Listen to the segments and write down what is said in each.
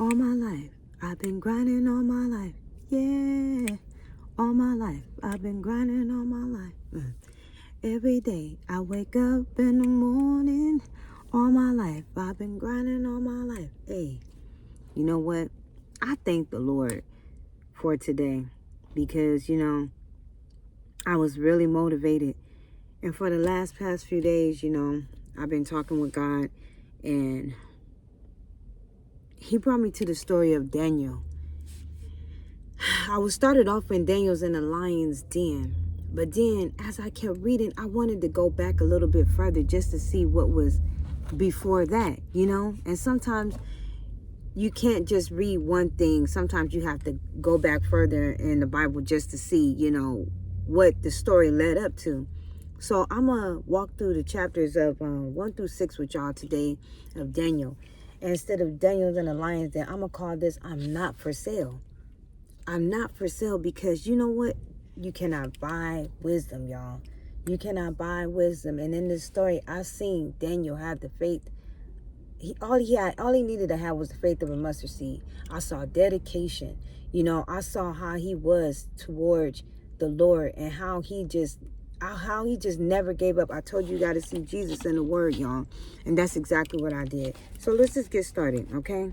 All my life, I've been grinding all my life. Yeah, all my life, I've been grinding all my life. Every day, I wake up in the morning. All my life, I've been grinding all my life. Hey, you know what? I thank the Lord for today because, I was really motivated. And for the past few days, I've been talking with God, and he brought me to the story of Daniel. I was started off when Daniel's in the lion's den. But then as I kept reading, I wanted to go back a little bit further just to see what was before that, And sometimes you can't just read one thing. Sometimes you have to go back further in the Bible just to see, what the story led up to. So I'm going to walk through the chapters of 1 through 6 with y'all today of Daniel. And instead of Daniel's in the lion's den, I'm going to call this I'm Not For Sale. I'm not for sale because you know what? You cannot buy wisdom, y'all. You cannot buy wisdom. And in this story, I seen Daniel have the faith. All he needed to have was the faith of a mustard seed. I saw dedication. I saw how he was towards the Lord and how he just never gave up. I told you, you got to see Jesus in the word, y'all. And that's exactly what I did. So let's just get started, okay?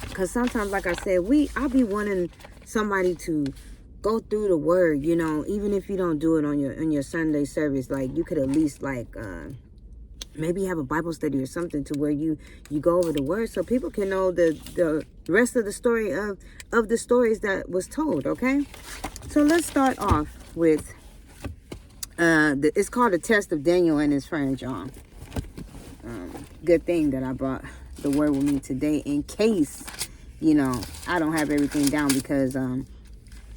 Because sometimes, like I said, I'll be wanting somebody to go through the word, even if you don't do it on your Sunday service. Like, you could at least, maybe have a Bible study or something to where you go over the word so people can know the rest of the story of the stories that was told, okay? So let's start off with, it's called The Test of Daniel and His Friends, y'all. Good thing that I brought the word with me today in case, I don't have everything down because I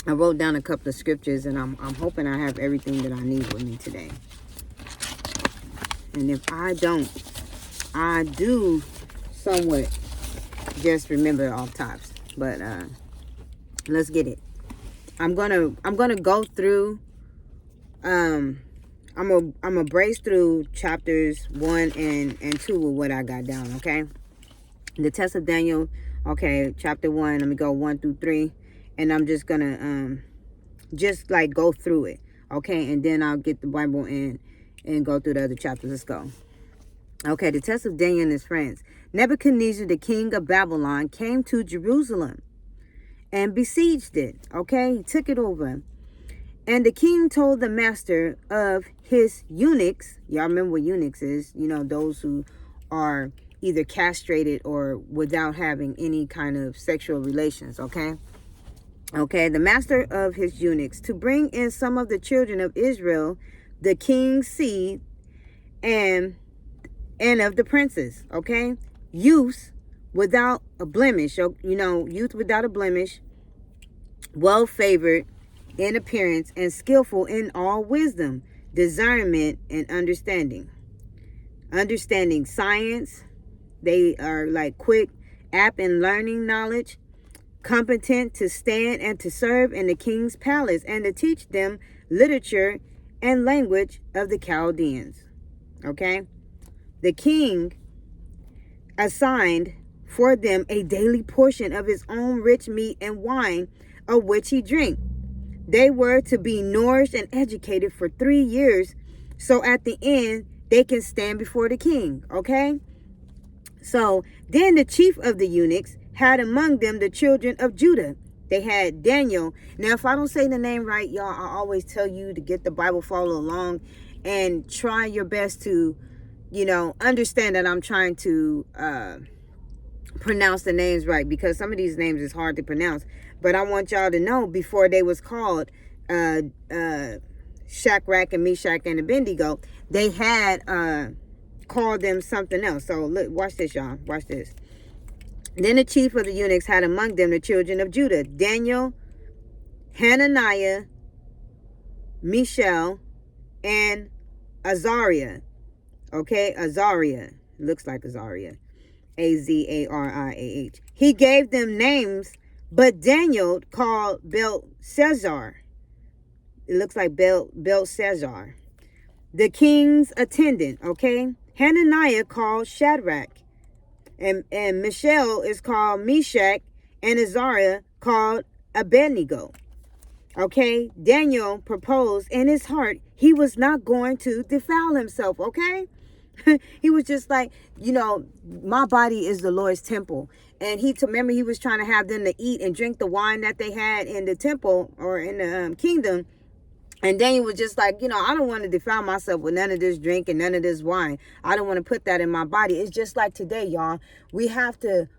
wrote down a couple of scriptures and I'm hoping I have everything that I need with me today. And if I don't, I do somewhat just remember off tops. But let's get it. I'm gonna go through. I'm gonna brace through chapters 1 and 2 with what I got down. Okay. The Test of Daniel. Okay, chapter 1. Let me go 1 through 3, and I'm just gonna go through it. Okay, and then I'll get the Bible and go through the other chapters. Let's go. Okay, the Test of Daniel and his friends. Nebuchadnezzar, the king of Babylon, came to Jerusalem and besieged it. Okay, he took it over. And the king told the master of his eunuchs, y'all remember what eunuchs is, those who are either castrated or without having any kind of sexual relations, okay? Okay, the master of his eunuchs, to bring in some of the children of Israel, the king's seed, and of the princes, okay? Youths without a blemish, youth without a blemish, well-favored in appearance, and skillful in all wisdom, discernment, and understanding. Understanding science. They are quick, apt in learning knowledge, competent to stand and to serve in the king's palace, and to teach them literature and language of the Chaldeans. Okay? The king assigned for them a daily portion of his own rich meat and wine, of which he drank. They were to be nourished and educated for 3 years, so at the end they can stand before the king. Okay? So then the chief of the eunuchs had among them the children of Judah. They had Daniel. Now, if I don't say the name right, y'all, I always tell you to get the Bible, follow along, and try your best to, understand that I'm trying to pronounce the names right, because some of these names is hard to pronounce. But I want y'all to know, before they was called Shadrach and Meshach and Abednego, they had called them something else. So look, watch this, y'all. Watch this. Then the chief of the eunuchs had among them the children of Judah, Daniel, Hananiah, Mishael, and Azariah. Okay, Azariah. Looks like Azariah. Azariah. He gave them names, but Daniel called Belshazzar. It looks like Belshazzar. The king's attendant, okay? Hananiah called Shadrach. And Michelle is called Meshach, and Azariah called Abednego. Okay, Daniel proposed in his heart he was not going to defile himself. Okay, he was just like, my body is the Lord's temple. And remember, he was trying to have them to eat and drink the wine that they had in the temple or in the kingdom. And Daniel was just like, I don't want to defile myself with none of this drink and none of this wine. I don't want to put that in my body. It's just like today, y'all. We have to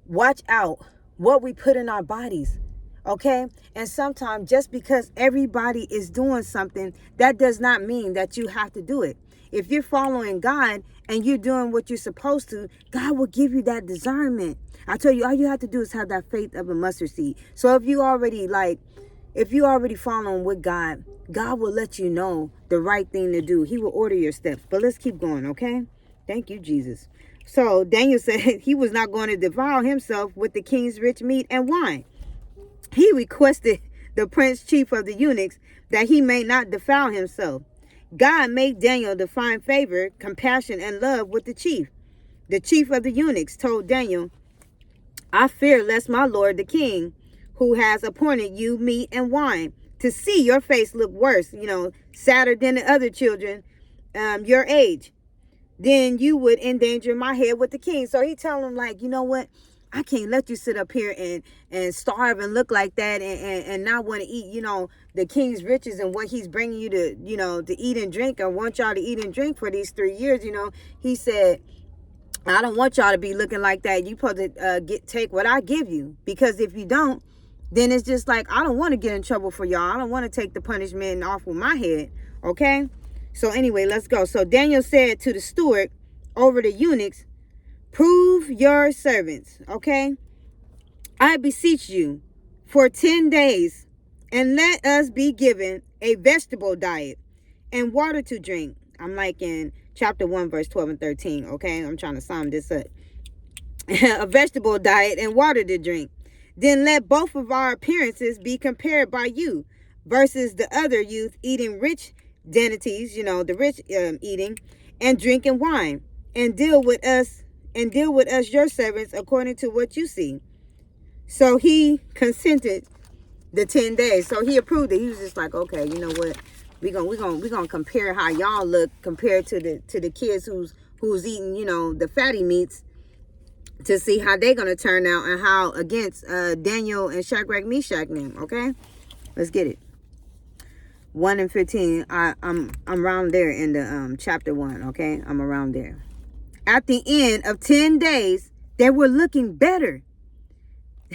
watch out what we put in our bodies. Okay? And sometimes just because everybody is doing something, that does not mean that you have to do it. If you're following God and you're doing what you're supposed to, God will give you that discernment. I tell you, all you have to do is have that faith of a mustard seed. So if you already following with God, God will let you know the right thing to do. He will order your steps. But let's keep going, okay? Thank you, Jesus. So Daniel said he was not going to defile himself with the king's rich meat and wine. He requested the prince chief of the eunuchs that he may not defile himself. God made Daniel to find favor, compassion, and love with the chief. The chief of the eunuchs told Daniel, I fear lest my lord the king, who has appointed you meat and wine, to see your face look worse, sadder than the other children your age, then you would endanger my head with the king. So he telling him, like, you know what? I can't let you sit up here and starve and look like that and not want to eat, the king's riches and what he's bringing you to, to eat and drink. I want y'all to eat and drink for these 3 years. He said, I don't want y'all to be looking like that. You supposed to take what I give you, because if you don't, then it's just like, I don't want to get in trouble for y'all. I don't want to take the punishment off with my head. Okay? So anyway, let's go. So Daniel said to the steward over the eunuchs, prove your servants. Okay? I beseech you for 10 days, and let us be given a vegetable diet and water to drink. I'm like in chapter 1, verse 12 and 13. Okay? I'm trying to sum this up. A vegetable diet and water to drink. Then let both of our appearances be compared by you versus the other youth eating rich dainties, the rich eating and drinking wine, and deal with us your servants according to what you see. So he consented the 10 days. So he approved it. He was just like, okay, you know what? We're gonna compare how y'all look compared to the kids who's eating, the fatty meats, to see how they're going to turn out and how against Daniel and Shadrach, Meshach them. Okay, let's get it. 1 and 15. I'm around there in the chapter 1. Okay, I'm around there. At the end of 10 days, they were looking better.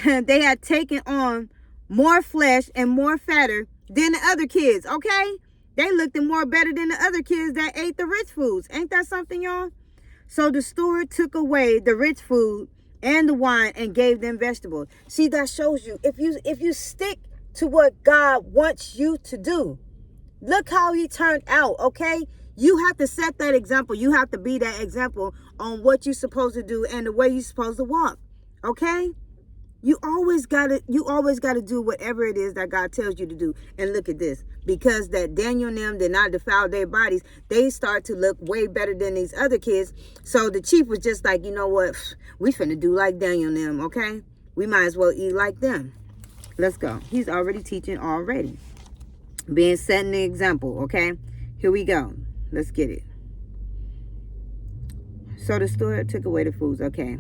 They had taken on more flesh and more fatter than the other kids. Okay, they looked more better than the other kids that ate the rich foods. Ain't that something, y'all? So the steward took away the rich food and the wine and gave them vegetables. See, that shows you, if you stick to what God wants you to do, look how he turned out, okay? You have to set that example. You have to be that example on what you're supposed to do and the way you're supposed to walk, okay? You always gotta do whatever it is that God tells you to do. And look at this. Because that Daniel and them did not defile their bodies, they start to look way better than these other kids. So the chief was just like, you know what? We finna do like Daniel and them, okay? We might as well eat like them. Let's go. He's already teaching already. Being setting the example, okay? Here we go. Let's get it. So the steward took away the foods, okay?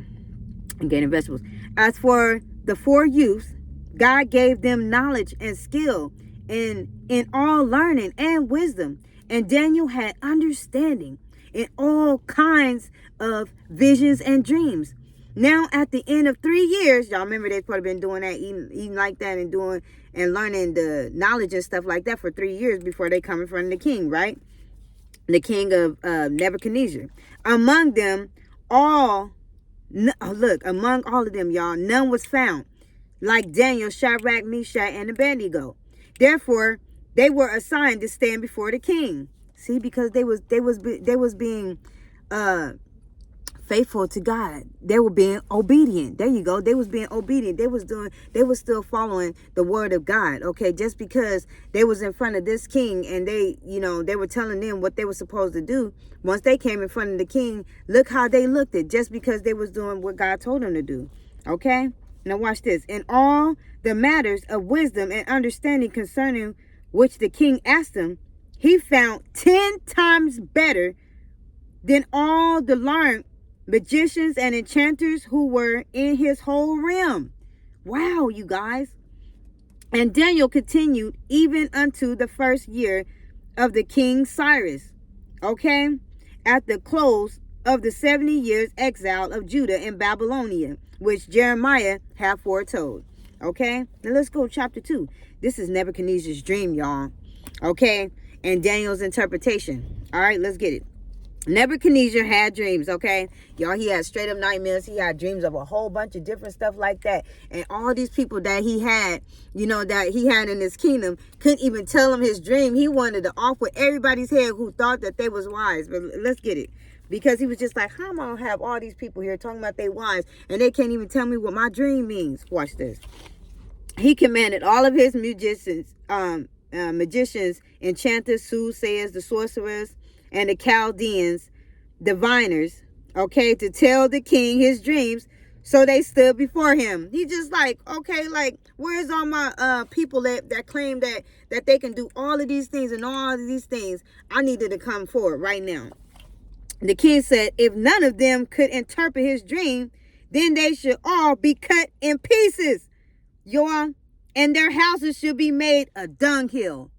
And gave them vegetables. As for the 4 youths, God gave them knowledge and skill in all learning and wisdom. And Daniel had understanding in all kinds of visions and dreams. Now at the end of 3 years, y'all remember they've probably been doing that, eating like that and doing and learning the knowledge and stuff like that for 3 years before they come in front of the king, right? The king of Nebuchadnezzar. Among them all, among all of them, y'all, none was found like Daniel, Shadrach, Meshach, and Abednego. Therefore, they were assigned to stand before the king. See, because they was being faithful to God. They were being obedient. There you go. They was being obedient. They was still following the word of God. Okay. Just because they was in front of this king and they, they were telling them what they were supposed to do. Once they came in front of the king, look how they looked at, just because they was doing what God told them to do. Okay. Now watch this. In all the matters of wisdom and understanding concerning which the king asked him, he found 10 times better than all the learned magicians and enchanters who were in his whole realm. Wow, you guys. And Daniel continued even unto the first year of the king Cyrus. Okay? At the close of the 70 years exile of Judah in Babylonia, which Jeremiah had foretold. Okay? Now let's go chapter 2. This is Nebuchadnezzar's dream, y'all. Okay? And Daniel's interpretation. All right, let's get it. Nebuchadnezzar had dreams, okay? Y'all, he had straight up nightmares. He had dreams of a whole bunch of different stuff like that. And all these people that he had, that he had in his kingdom, couldn't even tell him his dream. He wanted to off with everybody's head who thought that they was wise. But let's get it. Because he was just like, how am I going to have all these people here talking about they wise and they can't even tell me what my dream means? Watch this. He commanded all of his magicians, enchanters, soothsayers, the sorcerers, and the Chaldeans, diviners, okay, to tell the king his dreams. So they stood before him. He just like, okay, like, where's all my people that claim that they can do all of these things and all of these things? I needed to come forward right now. The king said, if none of them could interpret his dream, then they should all be cut in pieces, y'all, and their houses should be made a dunghill.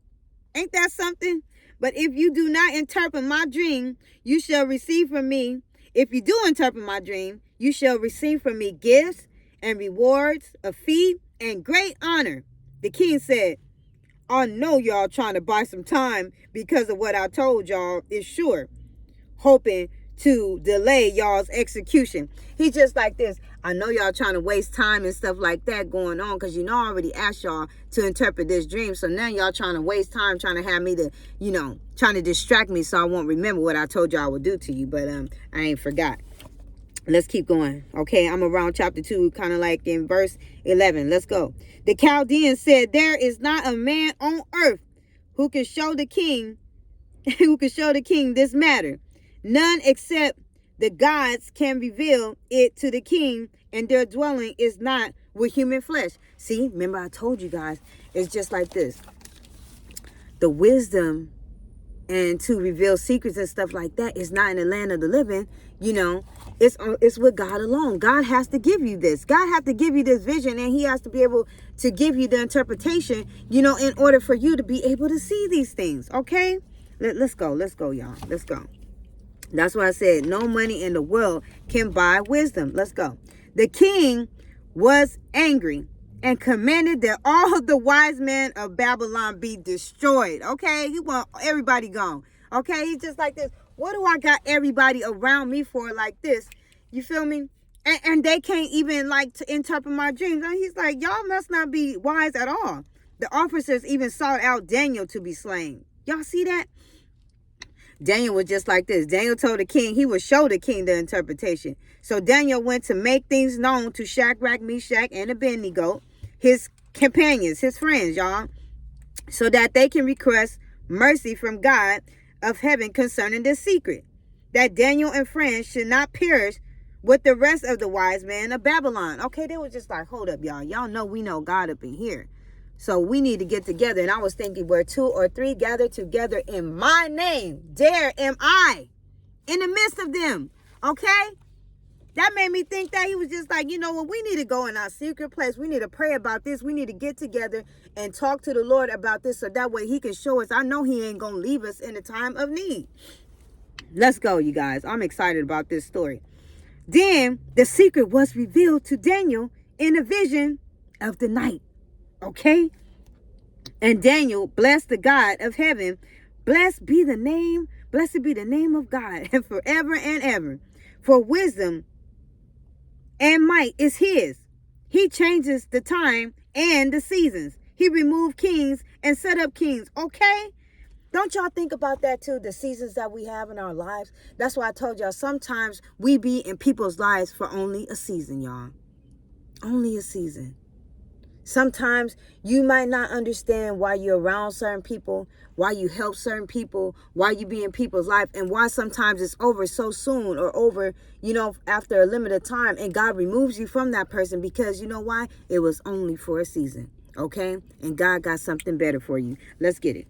Ain't that something? But if you do not interpret my dream, you shall receive from me. If you do interpret my dream, you shall receive from me gifts and rewards, a fee, and great honor. The king said, I know y'all trying to buy some time because of what I told y'all is sure, hoping to delay y'all's execution. He just like this. I know y'all trying to waste time and stuff like that going on because I already asked y'all to interpret this dream. So now y'all trying to waste time trying to have me to, trying to distract me so I won't remember what I told y'all I would do to you. But I ain't forgot. Let's keep going. Okay, I'm around chapter 2, kind of like in verse 11. Let's go. The Chaldeans said, there is not a man on earth who can show the king this matter. None except the gods can reveal it to the king, and their dwelling is not with human flesh. See, remember I told you guys, it's just like this. The wisdom and to reveal secrets and stuff like that is not in the land of the living. It's with God alone. God has to give you this. God has to give you this vision, and he has to be able to give you the interpretation, in order for you to be able to see these things. Okay? Let's go, y'all. Let's go. That's why I said no money in the world can buy wisdom. Let's go. The king was angry and commanded that all the wise men of Babylon be destroyed. Okay? He want everybody gone. Okay? He's just like this. What do I got everybody around me for like this? You feel me? And they can't even like to interpret my dreams. And he's like, y'all must not be wise at all. The officers even sought out Daniel to be slain. Y'all see that? Daniel was just like this. Daniel told the king he would show the king the interpretation. So Daniel went to make things known to Shadrach, Meshach, and Abednego, his companions, his friends, y'all, so that they can request mercy from God of heaven concerning this secret, that Daniel and friends should not perish with the rest of the wise men of Babylon. Okay, they were just like, hold up, y'all. Y'all know we know God up in here. So we need to get together. And I was thinking, where 2 or 3 gather together in my name, there am I in the midst of them. Okay? That made me think that he was just like, you know what? We need to go in our secret place. We need to pray about this. We need to get together and talk to the Lord about this so that way he can show us. I know he ain't going to leave us in the time of need. Let's go, you guys. I'm excited about this story. Then the secret was revealed to Daniel in a vision of the night. Okay? And Daniel blessed the God of heaven. Blessed be the name of God and forever and ever. For wisdom and might is his. He changes the time and the seasons. He removed kings and set up kings. Okay? Don't y'all think about that too, the seasons that we have in our lives? That's why I told y'all sometimes we be in people's lives for only a season, y'all. Only a season. Sometimes you might not understand why you're around certain people, why you help certain people, why you be in people's life, and why sometimes it's over so soon or over, after a limited time, and God removes you from that person because you know why? It was only for a season, okay? And God got something better for you. Let's get it.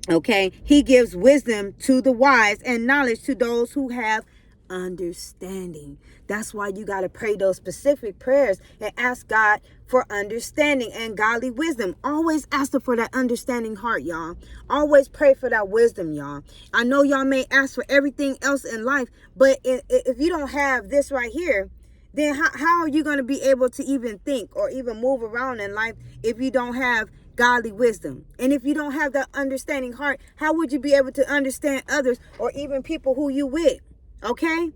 Okay? He gives wisdom to the wise and knowledge to those who have understanding. That's why you got to pray those specific prayers and ask God for understanding and godly wisdom. Always ask him for that understanding heart, y'all. Always pray for that wisdom, y'all. I know y'all may ask for everything else in life, but if you don't have this right here, then how are you going to be able to even think or even move around in life if you don't have godly wisdom? And if you don't have that understanding heart, how would you be able to understand others or even people who you with? Okay?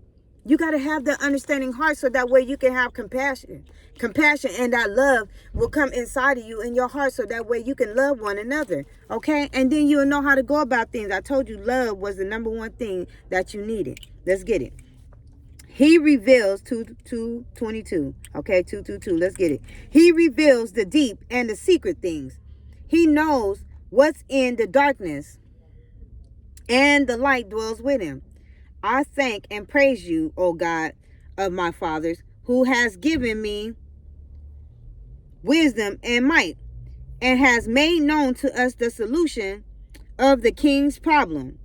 You got to have that understanding heart so that way you can have compassion. Compassion and that love will come inside of you in your heart so that way you can love one another. Okay? And then you'll know how to go about things. I told you love was the number one thing that you needed. Let's get it. He reveals 2:22. Okay, 2:22. Let's get it. He reveals the deep and the secret things. He knows what's in the darkness, and the light dwells with him. I thank and praise you, O God of my fathers, who has given me wisdom and might, and has made known to us the solution of the king's problem.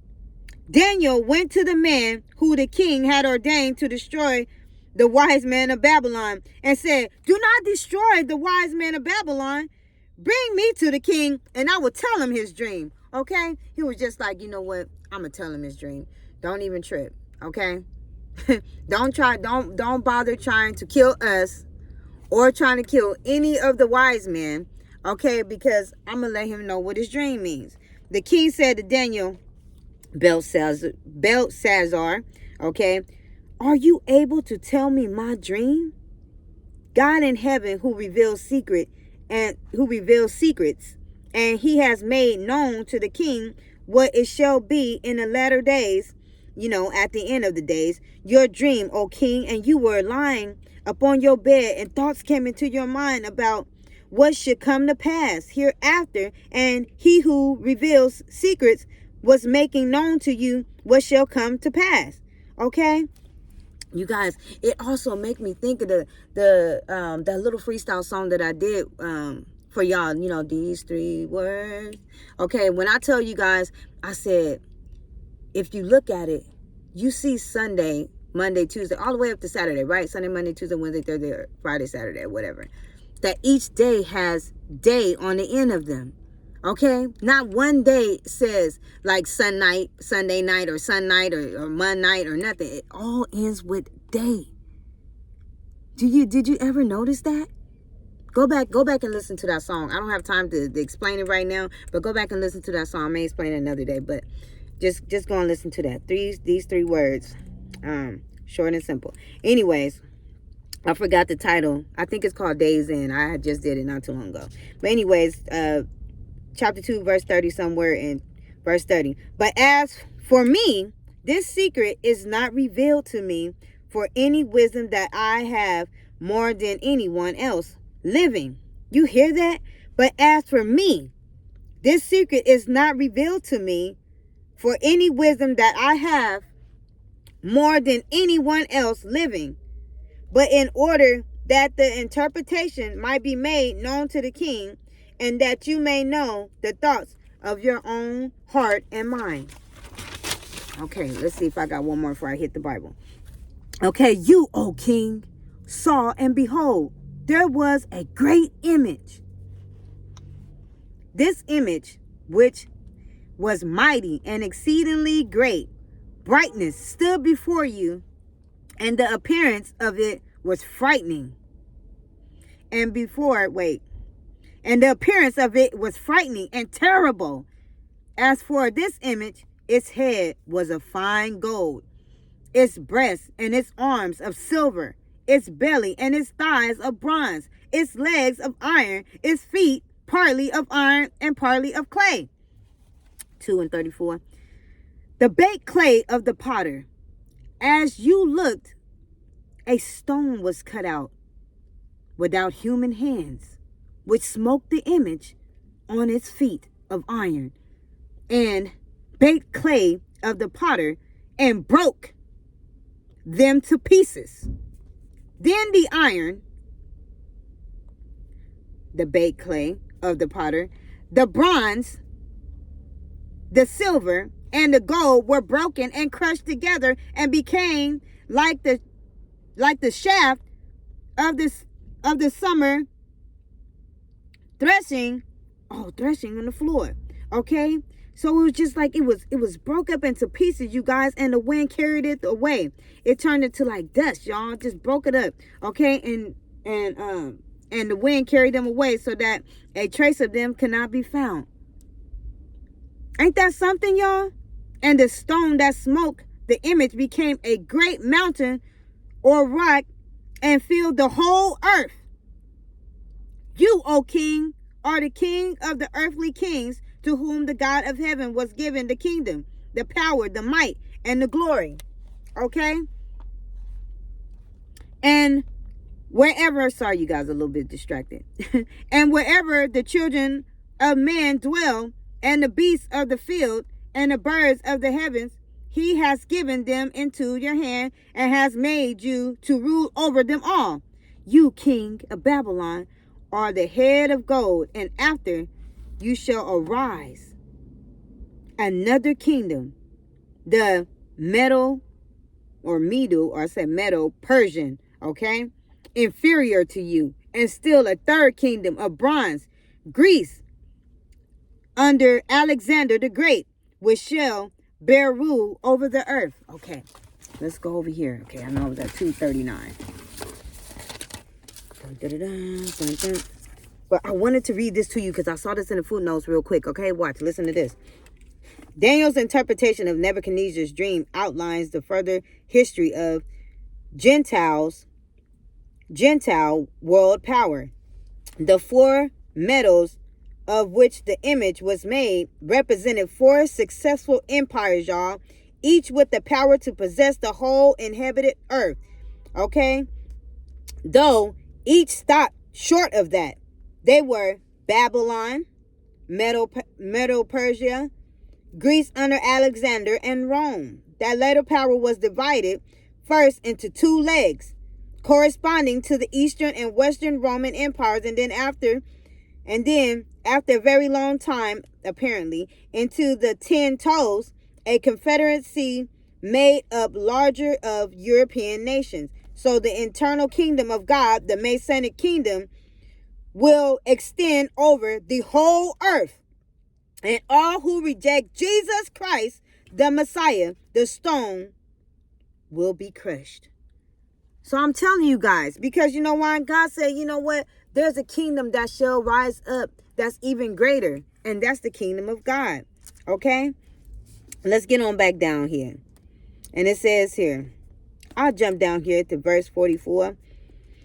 Daniel went to the man who the king had ordained to destroy the wise men of Babylon and said, do not destroy the wise men of Babylon. Bring me to the king and I will tell him his dream. Okay? He was just like, you know what? I'm going to tell him his dream. Don't even trip. Okay? Don't bother trying to kill us or trying to kill any of the wise men. Okay? Because I'm going to let him know what his dream means. The king said to Daniel, Belshazzar, okay, are you able to tell me my dream? God in heaven who reveals secrets, and he has made known to the king what it shall be in the latter days, at the end of the days, your dream, O king, and you were lying upon your bed, and thoughts came into your mind about what should come to pass hereafter, and he who reveals secrets was making known to you what shall come to pass. Okay? You guys, it also make me think of that little freestyle song that I did for y'all, these 3 words. Okay, when I tell you guys, I said, if you look at it, you see Sunday, Monday, Tuesday, all the way up to Saturday, right? Sunday, Monday, Tuesday, Wednesday, Thursday, Friday, Saturday, whatever. That each day has day on the end of them. Okay? Not one day says like Sunday night or Sun night or Monday night or nothing. It all ends with day. Did you ever notice that? Go back and listen to that song. I don't have time to explain it right now, but go back and listen to that song. I may explain it another day, but just go and listen to that. These 3 words. Short and simple. Anyways, I forgot the title. I think it's called Days In. I just did it not too long ago. But anyways, chapter 2, verse 30, somewhere in verse 30. But as for me, this secret is not revealed to me for any wisdom that I have more than anyone else living. You hear that? But as for me, this secret is not revealed to me for any wisdom that I have more than anyone else living. But in order that the interpretation might be made known to the king, and that you may know the thoughts of your own heart and mind. Okay, let's see if I got one more before I hit the Bible. Okay, you, O king, saw, and behold, there was a great image. This image, which was mighty and exceedingly great, brightness stood before you, and the appearance of it was frightening. And the appearance of it was frightening and terrible. As for this image, its head was of fine gold, its breast and its arms of silver, its belly and its thighs of bronze, its legs of iron, its feet partly of iron and partly of clay. 2 and 34. The baked clay of the potter, as you looked, a stone was cut out without human hands, which smote the image on its feet of iron, and baked clay of the potter, and broke them to pieces. Then the iron, the baked clay of the potter, the bronze, the silver, and the gold were broken and crushed together and became like the shaft of the summer threshing on the floor. Okay? So it was just like it was broke up into pieces, you guys, and the wind carried it away. It turned into like dust, y'all. Just broke it up. Okay? And the wind carried them away so that a trace of them cannot be found. Ain't that something, y'all? And the stone that smote the image became a great mountain or rock and filled the whole earth. You, O king, are the king of the earthly kings, to whom the God of heaven was given the kingdom, the power, the might, and the glory. Okay? And wherever, sorry you guys are a little bit distracted. And wherever the children of men dwell, and the beasts of the field, and the birds of the heavens, he has given them into your hand, and has made you to rule over them all. You, king of Babylon, are the head of gold, and after you shall arise another kingdom, the Medo Persian, okay, inferior to you, and still a third kingdom of bronze, Greece, under Alexander the Great, which shall bear rule over the earth. Okay, let's go over here. Okay, I know I was at 239. But I wanted to read this to you because I saw this in the footnotes real quick. Okay, watch, listen to this. Daniel's interpretation of Nebuchadnezzar's dream outlines the further history of Gentile world power. The four metals of which the image was made represented four successful empires, y'all, each with the power to possess the whole inhabited earth. Okay? Though each stopped short of that. They were Babylon, Medo-Persia, Greece under Alexander, and Rome. That later power was divided first into two legs, corresponding to the Eastern and Western Roman empires, and then after a very long time, apparently, into the 10 toes, a confederacy made up larger of European nations. So the internal kingdom of God, the Masonic kingdom, will extend over the whole earth. And all who reject Jesus Christ, the Messiah, the stone, will be crushed. So I'm telling you guys, because you know why? God said, you know what? There's a kingdom that shall rise up that's even greater. And that's the kingdom of God. Okay? Let's get on back down here. And it says here, I'll jump down here to verse 44.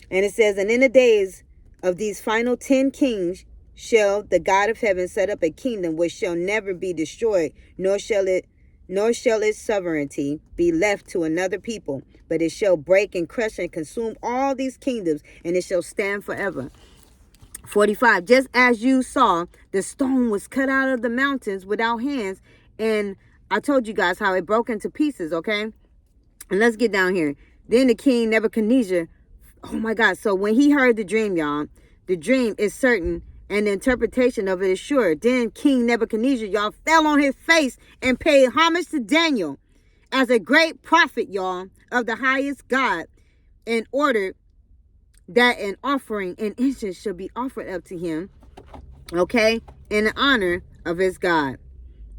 And it says, and in the days of these final 10 kings shall the God of heaven set up a kingdom which shall never be destroyed, nor shall its sovereignty be left to another people, but it shall break and crush and consume all these kingdoms, and it shall stand forever. 45, just as you saw, the stone was cut out of the mountains without hands, and I told you guys how it broke into pieces, okay? And let's get down here. Then the king Nebuchadnezzar, oh my God, so when he heard the dream, y'all, the dream is certain, and the interpretation of it is sure. Then King Nebuchadnezzar, y'all, fell on his face and paid homage to Daniel as a great prophet, y'all, of the highest God, and ordered that an offering and incense should be offered up to him, okay, in the honor of his God.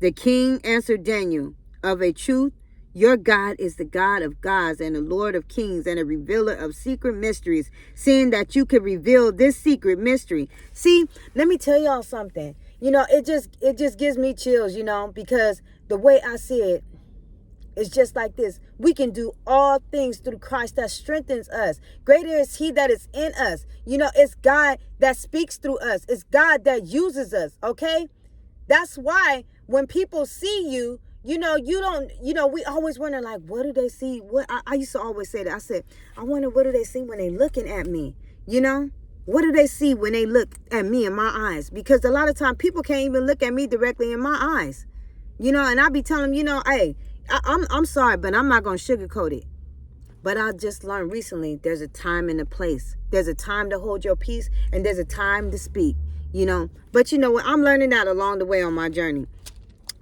The king answered Daniel, of a truth, your God is the God of gods and the Lord of kings and a revealer of secret mysteries, seeing that you could reveal this secret mystery. See, let me tell y'all something. You know, it just gives me chills, you know, because the way I see it is just like this. We can do all things through Christ that strengthens us. Greater is he that is in us. You know, it's God that speaks through us. It's God that uses us, okay? That's why when people see you, you don't, we always wonder, like, what do they see? What I used to always say that. I said, I wonder, what do they see when they looking at me? What do they see when they look at me in my eyes? Because a lot of time people can't even look at me directly in my eyes. And I be telling them, hey, I'm sorry, but I'm not going to sugarcoat it. But I just learned recently, there's a time and a place. There's a time to hold your peace, and there's a time to speak, But what? I'm learning that along the way on my journey.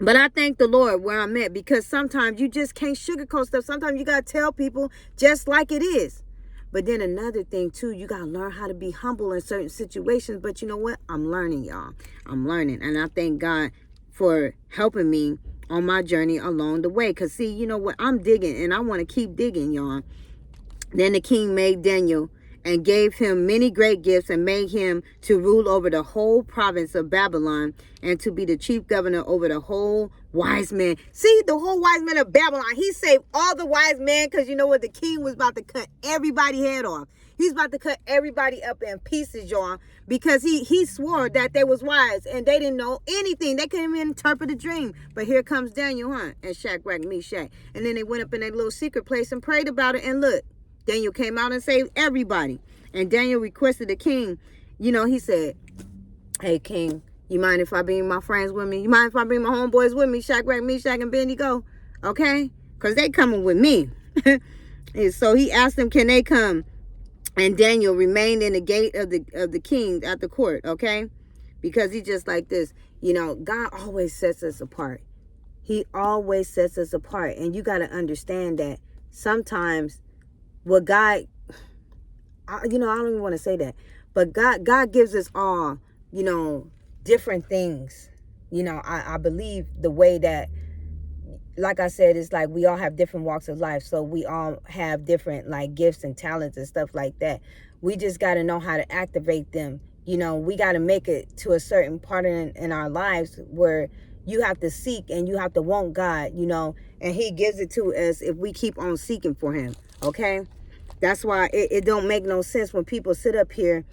But I thank the Lord where I'm at, because sometimes you just can't sugarcoat stuff. Sometimes you got to tell people just like it is. But then another thing, too, you got to learn how to be humble in certain situations. But you know what? I'm learning, y'all. I'm learning. And I thank God for helping me on my journey along the way. Because, see, you know what? I'm digging, and I want to keep digging, y'all. Then the king made Daniel and gave him many great gifts, and made him to rule over the whole province of Babylon, and to be the chief governor over the whole wise men. See, the whole wise men of Babylon. He saved all the wise men, because you know what? The king was about to cut everybody's head off. He's about to cut everybody up in pieces, y'all, because he swore that they was wise, and they didn't know anything. They couldn't even interpret a dream. But here comes Daniel, and Shadrach, Meshach. And then they went up in that little secret place and prayed about it, and look, Daniel came out and saved everybody. And Daniel requested the king, he said, hey, king, you mind if I bring my friends with me? You mind if I bring my homeboys with me, Shadrach, Meshach, and Abednego? Okay? Because they coming with me. And so he asked them, can they come? And Daniel remained in the gate of the king at the court, okay? Because he just like this. God always sets us apart. He always sets us apart. And you got to understand that sometimes what God, I don't even want to say that, but God gives us all, different things. I believe the way that, like I said, it's like we all have different walks of life. So we all have different like gifts and talents and stuff like that. We just got to know how to activate them. We got to make it to a certain part in our lives where you have to seek and you have to want God, and he gives it to us if we keep on seeking for him. Okay. That's why it don't make no sense when people sit up here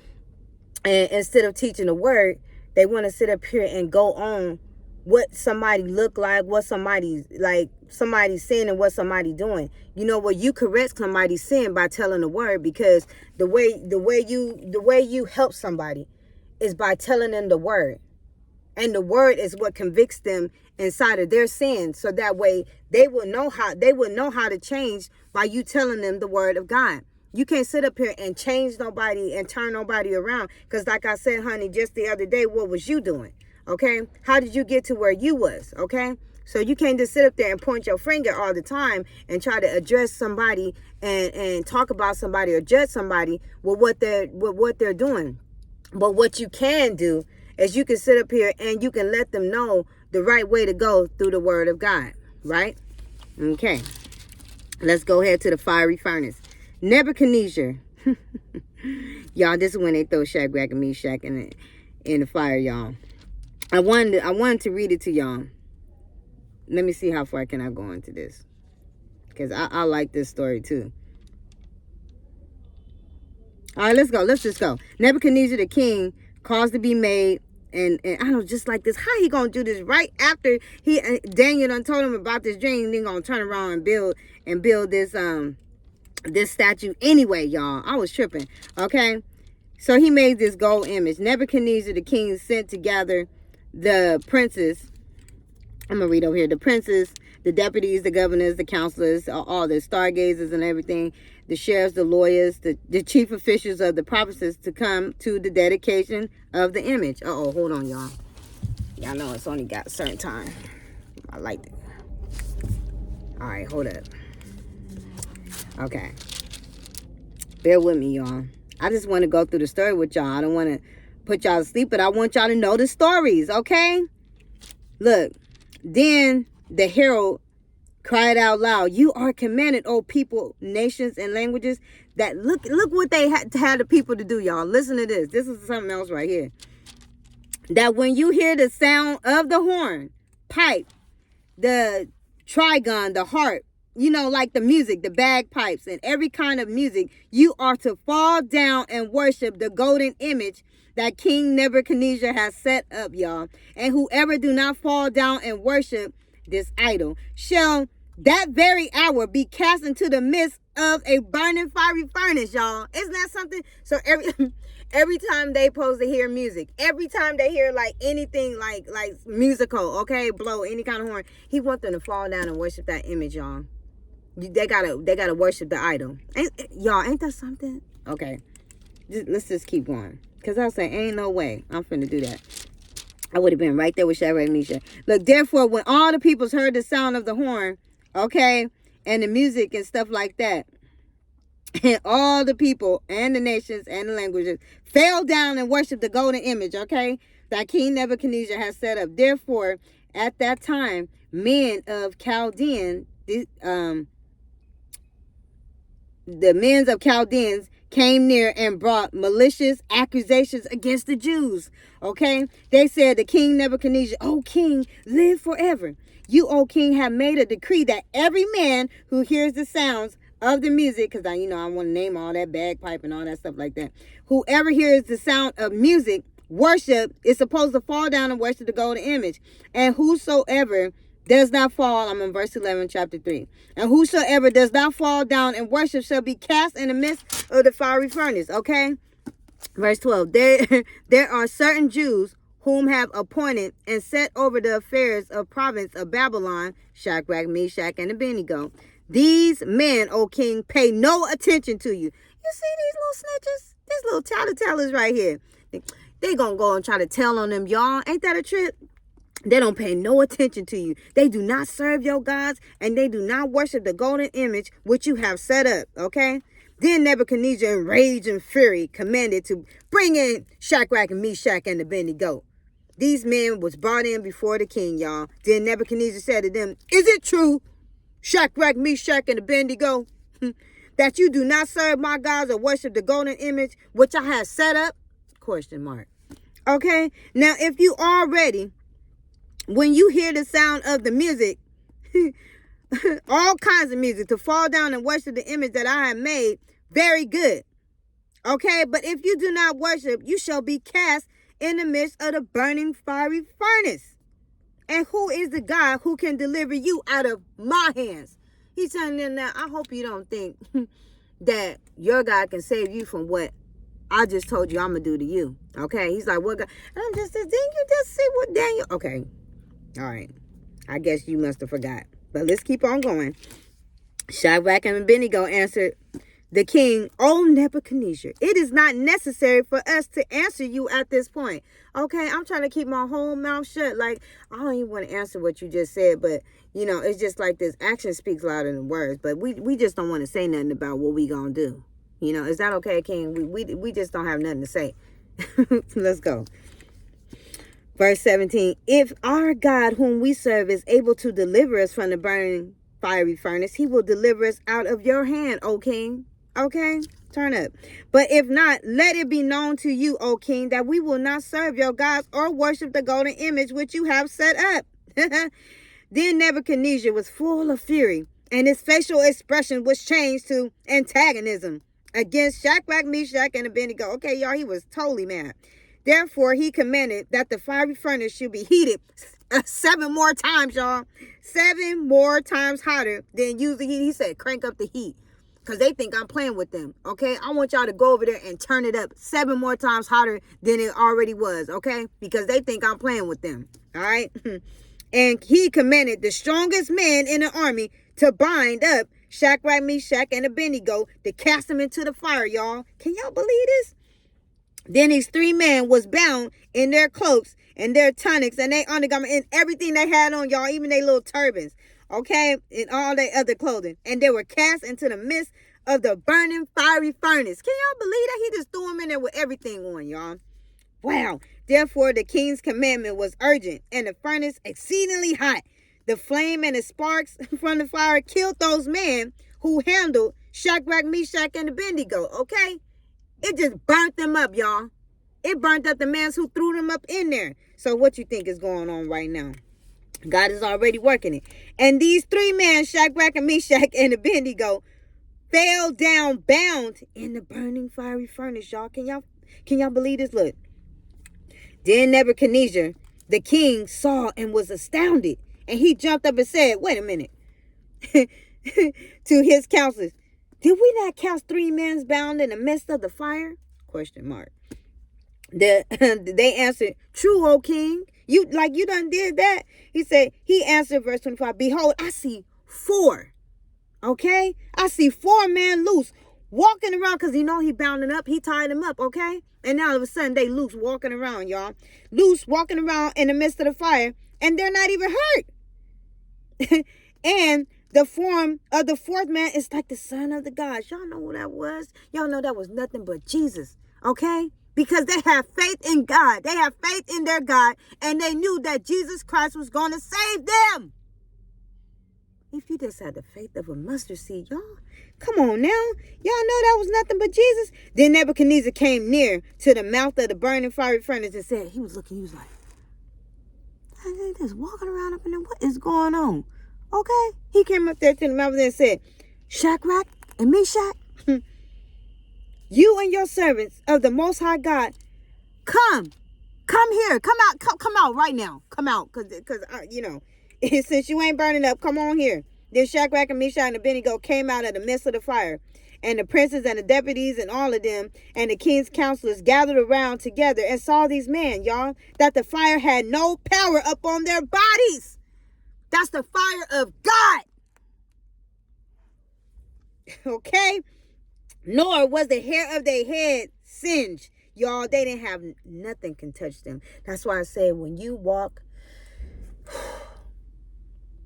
and instead of teaching the word, they want to sit up here and go on what somebody look like, what somebody's sin and what somebody doing. You correct somebody's sin by telling the word, because the way you help somebody is by telling them the word. And the word is what convicts them inside of their sin. So that way they will know how to change by you telling them the word of God. You can't sit up here and change nobody and turn nobody around. Because like I said, honey, just the other day, what was you doing? Okay? How did you get to where you was? Okay? So you can't just sit up there and point your finger all the time and try to address somebody and talk about somebody or judge somebody with what they're doing. But what you can do is you can sit up here and you can let them know the right way to go through the word of God, right? Okay. Let's go ahead to the fiery furnace. Nebuchadnezzar. Y'all, this is when they throw Shadrach and Meshach in the fire, y'all. I wanted to read it to y'all. Let me see how far can I go into this, because I like this story too. All right, let's go. Let's just go. Nebuchadnezzar the king caused to be made, and I don't know, just like this. How he gonna do this right after Daniel done told him about this dream? Then gonna turn around and build this statue anyway, y'all. I was tripping. Okay, so he made this gold image. Nebuchadnezzar the king sent to gather the princes. I'm gonna read over here. The princes, the deputies, the governors, the counselors, all the stargazers and everything, the sheriffs, the lawyers, the chief officials of the provinces to come to the dedication of the image. Hold on, y'all. Y'all know it's only got a certain time. I like it. All right, hold up. Okay. Bear with me, y'all. I just want to go through the story with y'all. I don't want to put y'all to sleep, but I want y'all to know the stories, okay? Look, then the herald cried out loud, "You are commanded, O people, nations, and languages." That look what they had the people to do, y'all. Listen to this. This is something else right here. That when you hear the sound of the horn, pipe, the trigon, the harp, like the music, the bagpipes and every kind of music, you are to fall down and worship the golden image that King Nebuchadnezzar has set up, y'all. And whoever do not fall down and worship this idol shall that very hour be cast into the midst of a burning fiery furnace, y'all. Isn't that something? So every time they supposed to hear music, every time they hear like anything like musical, okay, blow any kind of horn, he wants them to fall down and worship that image, y'all. They gotta worship the idol. Ain't that something? Okay, let's just keep going. Cause I was saying, ain't no way I'm finna do that. I would have been right there with Shadrach, Meshach. Look, therefore, when all the peoples heard the sound of the horn, okay, and the music and stuff like that, and all the people and the nations and the languages fell down and worshiped the golden image, okay, that King Nebuchadnezzar has set up. Therefore, at that time, men of Chaldean, the men of Chaldeans came near and brought malicious accusations against the Jews. Okay, they said, the King Nebuchadnezzar, O king, live forever. You, O king, have made a decree that every man who hears the sounds of the music, because I want to name all that bagpipe and all that stuff like that. Whoever hears the sound of music, worship, is supposed to fall down and worship the golden image. And whosoever does not fall, I'm in verse 11, chapter 3. And whosoever does not fall down and worship shall be cast in the midst of the fiery furnace. Okay? Verse 12. There are certain Jews whom have appointed and set over the affairs of province of Babylon, Shadrach, Meshach, and Abednego. These men, O king, pay no attention to you. You see these little snitches? These little tattletellers right here. They gonna go and try to tell on them, y'all. Ain't that a trip? They don't pay no attention to you. They do not serve your gods, and they do not worship the golden image which you have set up, okay? Then Nebuchadnezzar, in rage and fury, commanded to bring in Shadrach and Meshach and Abednego. These men was brought in before the king, y'all. Then Nebuchadnezzar said to them, is it true, Shadrach, Meshach, and Abednego, that you do not serve my gods or worship the golden image which I have set up? Question mark. Okay? Now, if you already, when you hear the sound of the music, all kinds of music, to fall down and worship the image that I have made, very good. Okay? But if you do not worship, you shall be cast in the midst of the burning fiery furnace. And who is the God who can deliver you out of my hands? He's telling them now, I hope you don't think that your God can save you from what I just told you I'm going to do to you. Okay? He's like, what God? And I'm just, didn't you just see what Daniel? Okay. All right. I guess you must have forgot. But let's keep on going. Shadrach and Abednego answered the king, O Nebuchadnezzar, it is not necessary for us to answer you at this point. Okay, I'm trying to keep my whole mouth shut. Like, I don't even want to answer what you just said, but, it's just like this. Action speaks louder than words, but we just don't want to say nothing about what we gonna do. Is that okay, king? We just don't have nothing to say. Let's go. Verse 17, if our God whom we serve is able to deliver us from the burning fiery furnace, he will deliver us out of your hand, O king. Okay, turn up. But if not, let it be known to you, O king, that we will not serve your gods or worship the golden image which you have set up. Then Nebuchadnezzar was full of fury, and his facial expression was changed to antagonism against Shadrach, Meshach, and Abednego. Okay, y'all, he was totally mad. Therefore, he commanded that the fiery furnace should be heated 7 more times, y'all. 7 more times hotter than usually heat. He said, crank up the heat. Because they think I'm playing with them, okay? I want y'all to go over there and turn it up 7 more times hotter than it already was, okay? Because they think I'm playing with them, all right? And he commanded the strongest men in the army to bind up Shadrach, Meshach, and Abednego, to cast them into the fire, y'all. Can y'all believe this? Then these 3 men was bound in their cloaks and their tunics and their undergarment and everything they had on, y'all, even their little turbans, okay, and all their other clothing. And they were cast into the midst of the burning fiery furnace. Can y'all believe that? He just threw them in there with everything on, y'all. Wow. Therefore, the king's commandment was urgent, and the furnace exceedingly hot. The flame and the sparks from the fire killed those men who handled Shadrach, Meshach, and Abednego, okay? It just burnt them up, y'all. It burnt up the men who threw them up in there. So what you think is going on right now? God is already working it. And these three men, Shadrach and Meshach and Abednego, fell down bound in the burning fiery furnace. Y'all, can y'all believe this? Look. Then Nebuchadnezzar, the king, saw and was astounded. And he jumped up and said, wait a minute, to his counselors, did we not cast 3 men bound in the midst of the fire? Question mark. They answered, true, O king. You done did that. He answered, verse 25, behold, I see 4. Okay? I see 4 men loose walking around, because he bound them up. He tied them up, okay? And now all of a sudden they loose walking around, y'all. Loose walking around in the midst of the fire, and they're not even hurt. And the form of the 4th man is like the son of the gods. Y'all know who that was? Y'all know that was nothing but Jesus, okay? Because they have faith in God. They have faith in their God, and they knew that Jesus Christ was going to save them. If you just had the faith of a mustard seed, y'all, come on now. Y'all know that was nothing but Jesus. Then Nebuchadnezzar came near to the mouth of the burning fiery furnace and said, he was like, they just walking around up in there. What is going on? Okay. He came up there to the mouth and said, Shadrach and Meshach, you and your servants of the Most High God, come here, come out right now. Come out, because since you ain't burning up, come on here. Then Shadrach and Meshach and Abednego came out of the midst of the fire, and the princes and the deputies and all of them and the king's counselors gathered around together and saw these men, y'all, that the fire had no power upon their bodies. That's the fire of God. Okay? Nor was the hair of their head singed. Y'all, they didn't have nothing can touch them. That's why I say when you walk,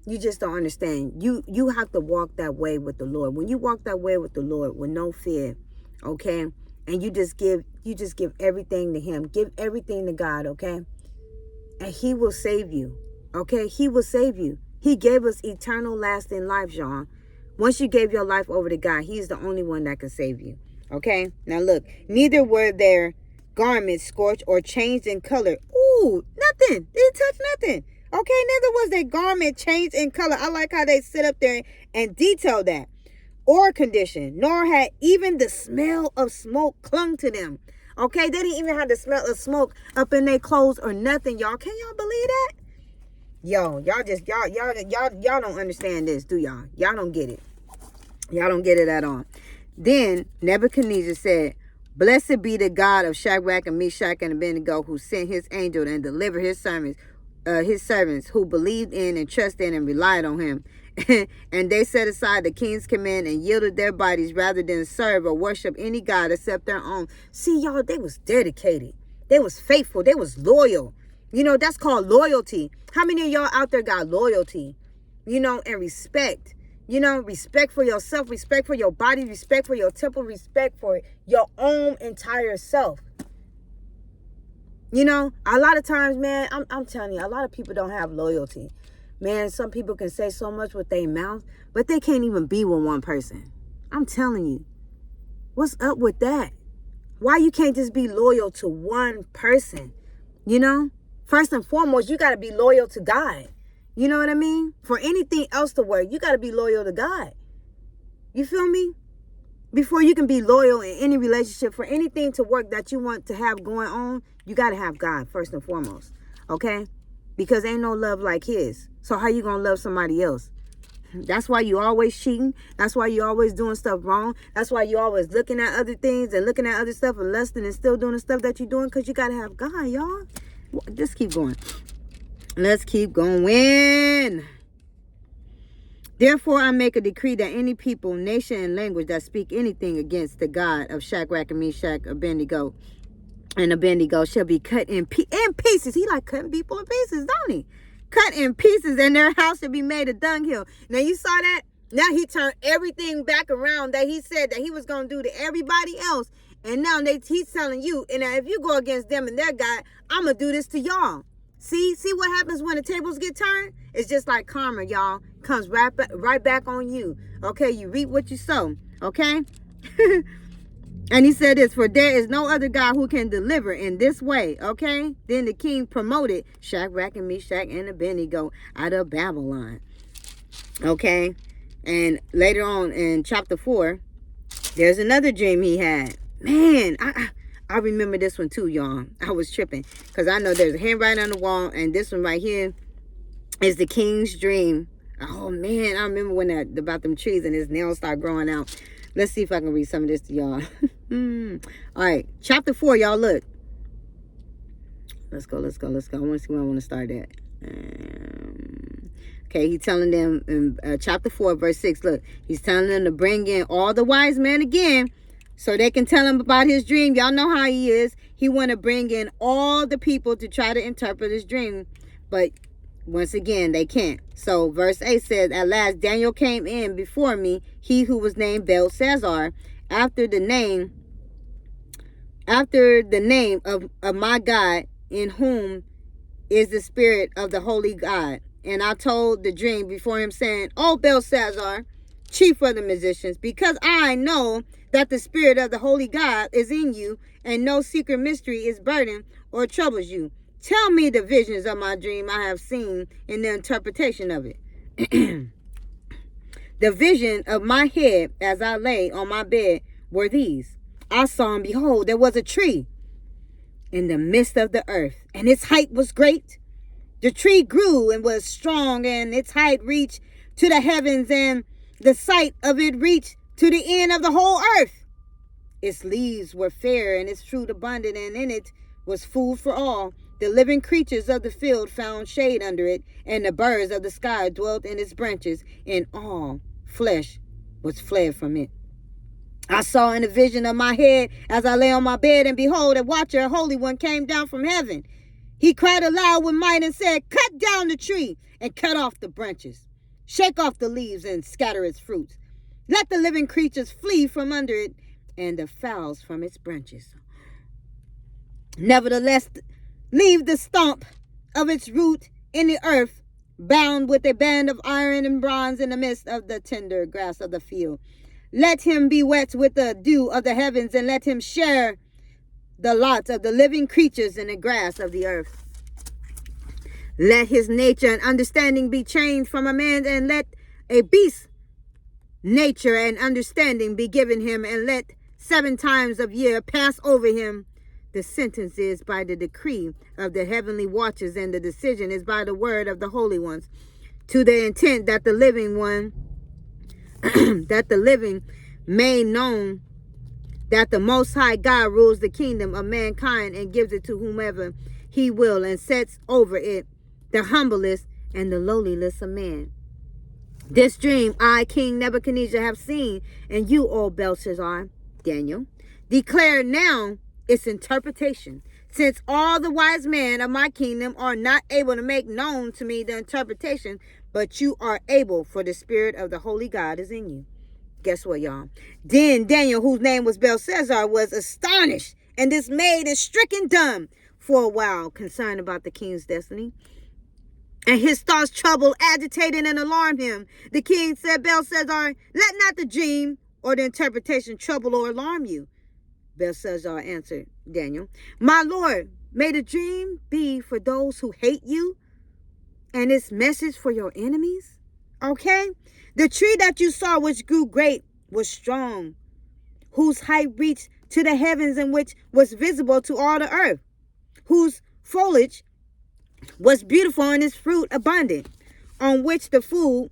you just don't understand. You have to walk that way with the Lord. When you walk that way with the Lord with no fear, okay? And you just give everything to him. Give everything to God, okay? And he will save you. Okay? He will save you. He gave us eternal lasting life, y'all. Once you gave your life over to God, he's the only one that can save you. Okay? Now look, neither were their garments scorched or changed in color. Ooh, nothing. Didn't touch nothing. Okay, neither was their garment changed in color. I like how they sit up there and detail that. Or condition. Nor had even the smell of smoke clung to them. Okay, they didn't even have the smell of smoke up in their clothes or nothing, y'all. Can y'all believe that? Yo, y'all don't understand this, do y'all? Y'all don't get it. Y'all don't get it at all. Then Nebuchadnezzar said, blessed be the God of Shadrach and Meshach and Abednego, who sent his angel and delivered his servants who believed in and trusted in and relied on him. And they set aside the king's command and yielded their bodies rather than serve or worship any god except their own. See, y'all, they was dedicated. They was faithful. They was loyal. That's called loyalty. How many of y'all out there got loyalty? And respect. Respect for yourself, respect for your body, respect for your temple, respect for your own entire self. A lot of times, man, I'm telling you, a lot of people don't have loyalty. Man, some people can say so much with their mouth, but they can't even be with one person. I'm telling you. What's up with that? Why you can't just be loyal to one person? First and foremost, you got to be loyal to God. You know what I mean? For anything else to work, you got to be loyal to God. You feel me? Before you can be loyal in any relationship, for anything to work that you want to have going on, you got to have God first and foremost. Okay? Because ain't no love like his. So how you going to love somebody else? That's why you always cheating. That's why you always doing stuff wrong. That's why you always looking at other things and looking at other stuff and lusting and still doing the stuff that you're doing, because you got to have God, y'all. Just keep going. Let's keep going. Therefore, I make a decree that any people, nation, and language that speak anything against the God of Shadrach and Meshach, Abednego shall be cut in pieces. He like cutting people in pieces, don't he? Cut in pieces, and their house shall be made a dunghill. Now, you saw that? Now he turned everything back around that he said that he was going to do to everybody else. And now he's telling you, and if you go against them and their God, I'm going to do this to y'all. See what happens when the tables get turned? It's just like karma, y'all. Comes right back on you. Okay, you reap what you sow. Okay? And he said this, for there is no other God who can deliver in this way, okay? Then the king promoted Shadrach and Meshach and Abednego out of Babylon, okay? And later on in chapter 4, there's another dream he had. Man, I remember this one too, y'all. I was tripping because I know there's a handwriting on the wall, and this one right here is the king's dream. Oh, man, I remember when about them trees and his nails start growing out. Let's see if I can read some of this to y'all. All right, chapter 4, y'all, look. Let's go. I want to see where I want to start at. Okay, he's telling them in chapter 4, verse 6, look. He's telling them to bring in all the wise men again so they can tell him about his dream. Y'all know how he is. He want to bring in all the people to try to interpret his dream. But once again, they can't. So verse 8 says, at last Daniel came in before me, he who was named Belshazzar, after the name of my God, in whom is the spirit of the holy God. And I told the dream before him, saying, O Belshazzar, chief of the musicians, because I know that the spirit of the holy God is in you, and no secret mystery is burdened or troubles you. Tell me the visions of my dream I have seen and the interpretation of it. The vision of my head as I lay on my bed were these. I saw, and behold, there was a tree in the midst of the earth, and its height was great. The tree grew and was strong, and its height reached to the heavens, and the sight of it reached to the end of the whole earth. Its leaves were fair, and its fruit abundant, and in it was food for all. The living creatures of the field found shade under it, and the birds of the sky dwelt in its branches, and all flesh was fled from it. I saw in the vision of my head as I lay on my bed, and behold, a watcher, a holy one, came down from heaven. He cried aloud with might and said, cut down the tree and cut off the branches. Shake off the leaves and scatter its fruits. Let the living creatures flee from under it, and the fowls from its branches. Nevertheless, leave the stump of its root in the earth, bound with a band of iron and bronze in the midst of the tender grass of the field. Let him be wet with the dew of the heavens, and let him share the lot of the living creatures in the grass of the earth. Let his nature and understanding be changed from a man, and let a beast nature and understanding be given him, and let 7 times of year pass over him. The sentence is by the decree of the heavenly watchers, and the decision is by the word of the holy ones, to the intent that the living one, that the living made known that the Most High God rules the kingdom of mankind and gives it to whomever he will, and sets over it the humblest and the lowliest of man. This dream I, King Nebuchadnezzar, have seen, and you, O Belshazzar, Daniel, declare now its interpretation, since all the wise men of my kingdom are not able to make known to me the interpretation, but you are able, for the spirit of the holy God is in you. Guess what, y'all? Then Daniel, whose name was Belshazzar, was astonished and dismayed and stricken dumb for a while, concerned about the king's destiny. And his thoughts troubled, agitated, and alarmed him. The king said, Belshazzar, let not the dream or the interpretation trouble or alarm you. Belshazzar answered Daniel, my lord, may the dream be for those who hate you, and its message for your enemies. Okay? The tree that you saw, which grew great, was strong, whose height reached to the heavens, and which was visible to all the earth, whose foliage was beautiful and its fruit abundant, on which the food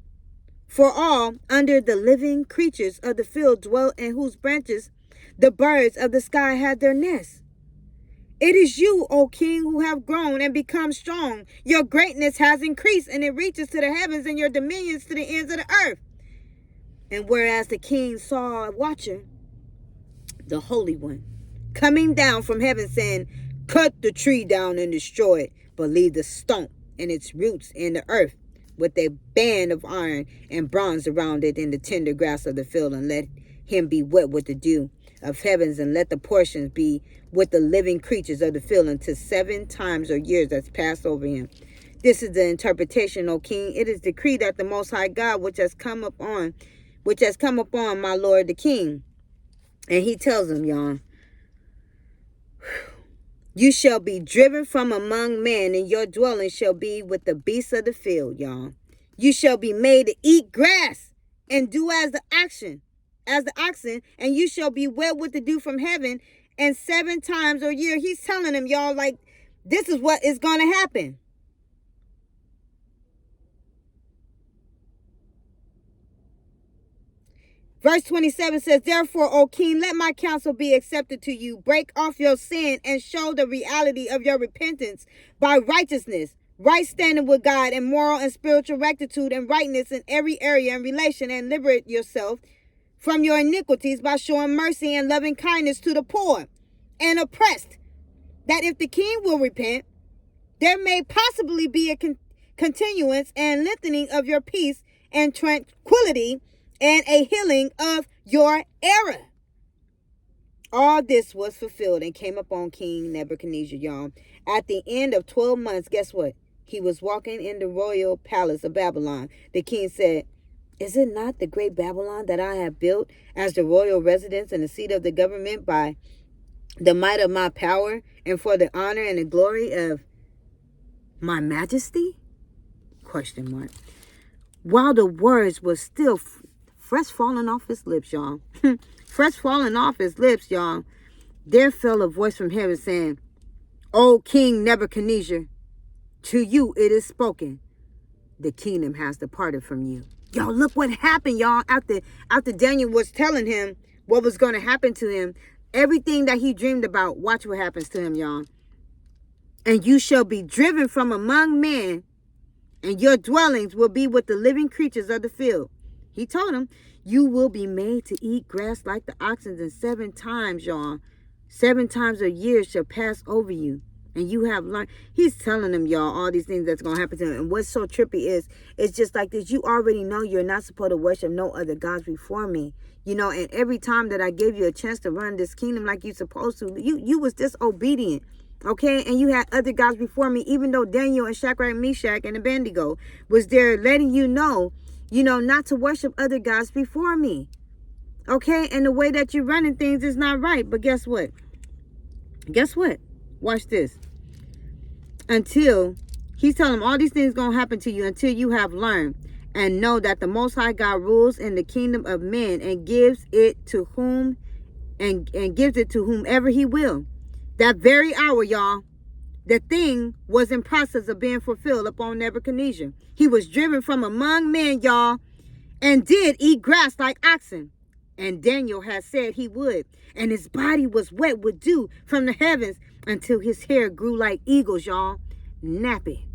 for all under the living creatures of the field dwelt, and whose branches the birds of the sky had their nests. It is you, O king, who have grown and become strong. Your greatness has increased, and it reaches to the heavens, and your dominions to the ends of the earth. And whereas the king saw a watcher, the Holy One, coming down from heaven, saying, cut the tree down and destroy it, but leave the stump and its roots in the earth, with a band of iron and bronze around it, in the tender grass of the field, and let him be wet with the dew of heavens, and let the portions be with the living creatures of the field, until 7 times or years that's passed over him. This is the interpretation, O king. It is decreed that the Most High God, which has come upon my lord the king, And he tells them, y'all, you shall be driven from among men, and your dwelling shall be with the beasts of the field, y'all. You shall be made to eat grass and do as the oxen, and you shall be wet with the dew from heaven, and 7 times a year. He's telling them, y'all, like, this is what is going to happen. Verse 27 says, therefore, O king, let my counsel be accepted to you. Break off your sin and show the reality of your repentance by righteousness, right standing with God, and moral and spiritual rectitude and rightness in every area and relation, and liberate yourself from your iniquities by showing mercy and loving kindness to the poor and oppressed, that if the king will repent, there may possibly be a continuance and lengthening of your peace and tranquility, and a healing of your error. All this was fulfilled and came upon King Nebuchadnezzar, y'all. At the end of 12 months, guess what? He was walking in the royal palace of Babylon. The king said, is it not the great Babylon that I have built as the royal residence and the seat of the government by the might of my power and for the honor and the glory of my majesty? Question mark. While the words were still fresh falling off his lips, y'all. Fresh falling off his lips, y'all. There fell a voice from heaven saying, O King Nebuchadnezzar, to you it is spoken. The kingdom has departed from you. Y'all, look what happened, y'all. After Daniel was telling him what was going to happen to him, everything that he dreamed about, watch what happens to him, y'all. And you shall be driven from among men, and your dwellings will be with the living creatures of the field. He told him, you will be made to eat grass like the oxen, and 7 times, y'all, 7 times a year shall pass over you. And you have learned. He's telling them, y'all, all these things that's going to happen to him. And what's so trippy is, it's just like this. You already know you're not supposed to worship no other gods before me. You know, and every time that I gave you a chance to run this kingdom like you're supposed to, you was disobedient. Okay, and you had other gods before me, even though Daniel and Shadrach, Meshach, and Abednego was there letting you know, not to worship other gods before me. Okay, and the way that you're running things is not right. But guess what? Guess what? Watch this. Until he's telling them all these things going to happen to you until you have learned and know that the Most High God rules in the kingdom of men and gives it to whom and gives it to whomever he will. That very hour, y'all, the thing was in process of being fulfilled upon Nebuchadnezzar. He was driven from among men, y'all, and did eat grass like oxen. And Daniel had said he would. And his body was wet with dew from the heavens until his hair grew like eagles, y'all. Nappy,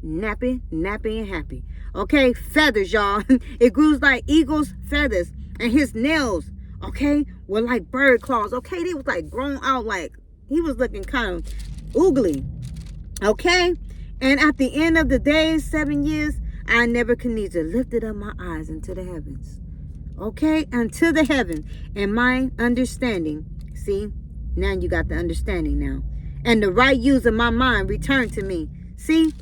and happy. Okay, feathers, y'all. It grew like eagles' feathers. And his nails, okay, were like bird claws. Okay, they was like grown out, like he was looking kind of oogly. Okay, and at the end of the days, 7 years, I, Nebuchadnezzar, lifted up my eyes into the heavens. Okay, unto the heaven, and my understanding. See, now you got the understanding now. And the right use of my mind returned to me. See,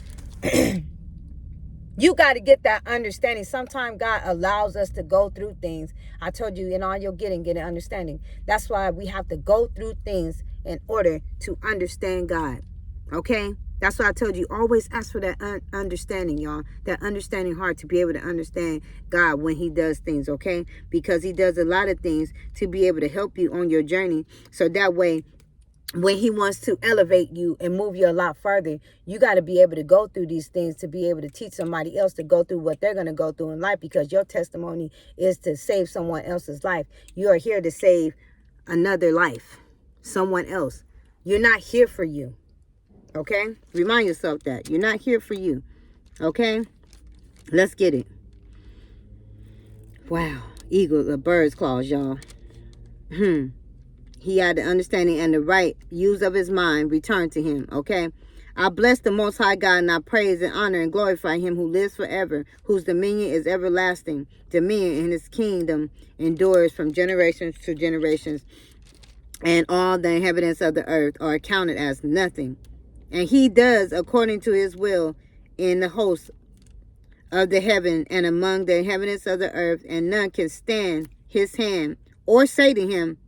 you got to get that understanding. Sometimes God allows us to go through things. I told you, in all you're getting, get an understanding. That's why we have to go through things in order to understand God. Okay? That's why I told you, always ask for that understanding, y'all. That understanding heart to be able to understand God when he does things, okay? Because he does a lot of things to be able to help you on your journey. So that way, when he wants to elevate you and move you a lot further, you got to be able to go through these things to be able to teach somebody else to go through what they're going to go through in life, because your testimony is to save someone else's life. You are here to save another life, someone else. You're not here for you. Okay? Remind yourself that. You're not here for you. Okay? Let's get it. Wow. Eagle, a bird's claws, y'all. He had the understanding and the right use of his mind returned to him. Okay? I bless the Most High God, and I praise and honor and glorify him who lives forever, whose dominion is everlasting. Dominion in his kingdom endures from generations to generations. And all the inhabitants of the earth are accounted as nothing. And he does according to his will in the hosts of the heaven and among the inhabitants of the earth, and none can stand his hand or say to him,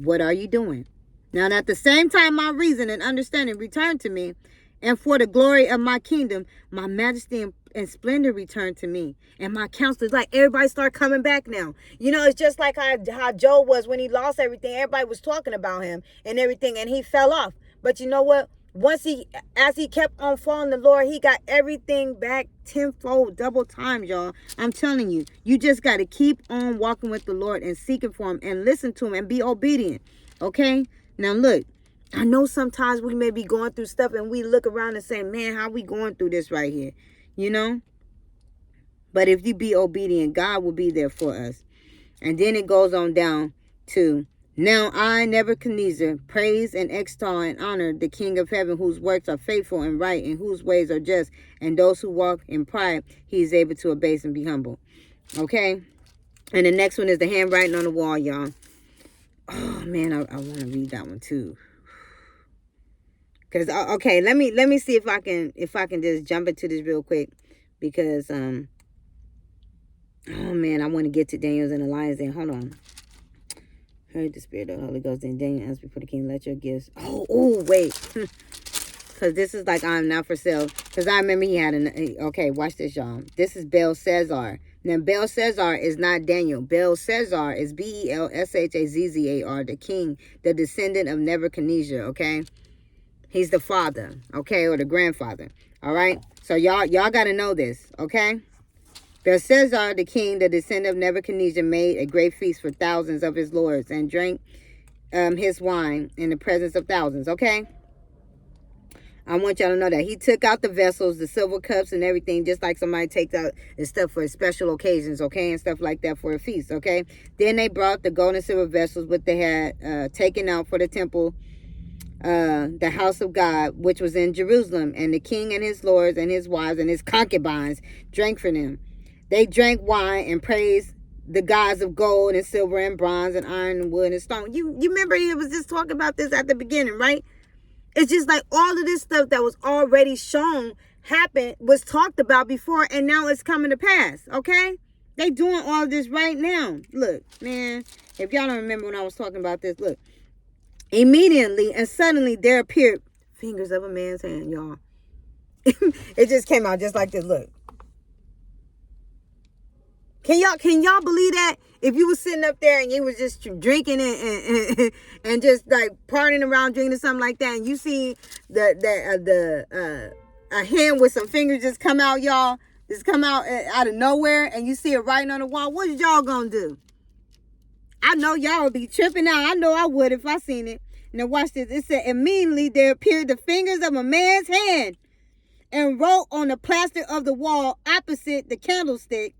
What are you doing? Now, at the same time, my reason and understanding return to me, and for the glory of my kingdom, my majesty and splendor return to me. And my counselors, like, everybody start coming back now. You know, it's just like how Job was when he lost everything. Everybody was talking about him and everything, and he fell off. But you know what? As he kept on following the Lord, he got everything back tenfold, double times, y'all. I'm telling you, you just got to keep on walking with the Lord and seeking for him and listen to him and be obedient. Okay? Now, look, I know sometimes we may be going through stuff and we look around and say, man, how we going through this right here? You know? But if you be obedient, God will be there for us. And then it goes on down to, now I, Nebuchadnezzar, praise and extol and honor the King of heaven, whose works are faithful and right, and whose ways are just, and those who walk in pride, he is able to abase and be humble. Okay? And the next one is the handwriting on the wall, y'all. Oh, man, I want to read that one too. Because, okay, let me see if I can just jump into this real quick. Because, oh, man, I want to get to Daniel's and the lions den. Hold on. Heard the spirit of the Holy Ghost. Then Daniel asked before the king, let your gifts. Oh, wait. Because this is like, I'm not for sale. Because I remember he had okay, watch this, y'all. This is Belshazzar. Now, Belshazzar is not Daniel. Belshazzar is Belshazzar, the king, the descendant of Nebuchadnezzar, okay? He's the father, okay, or the grandfather, all right? So y'all got to know this, okay? Belshazzar, the king, the descendant of Nebuchadnezzar, made a great feast for thousands of his lords and drank his wine in the presence of thousands, okay? I want y'all to know that he took out the vessels, the silver cups and everything, just like somebody takes out the stuff for special occasions, okay, and stuff like that for a feast, okay? Then they brought the gold and silver vessels which they had taken out for the temple, the house of God, which was in Jerusalem, and the king and his lords and his wives and his concubines drank for them. They drank wine and praised the gods of gold and silver and bronze and iron and wood and stone. You remember he was just talking about this at the beginning, right? It's just like all of this stuff that was already shown happened, was talked about before, and now it's coming to pass, okay? They doing all of this right now. Look, man, if y'all don't remember when I was talking about this, look. Immediately and suddenly there appeared fingers of a man's hand, y'all. It just came out just like this, look. Can y'all believe that? If you was sitting up there and you was just drinking and just like partying around drinking or something like that, and you see a hand with some fingers just come out, y'all, just come out of nowhere, and you see it writing on the wall, what is y'all gonna do? I know y'all would be tripping out. I know I would if I seen it. Now watch this. It said, immediately there appeared the fingers of a man's hand and wrote on the plaster of the wall opposite the candlestick,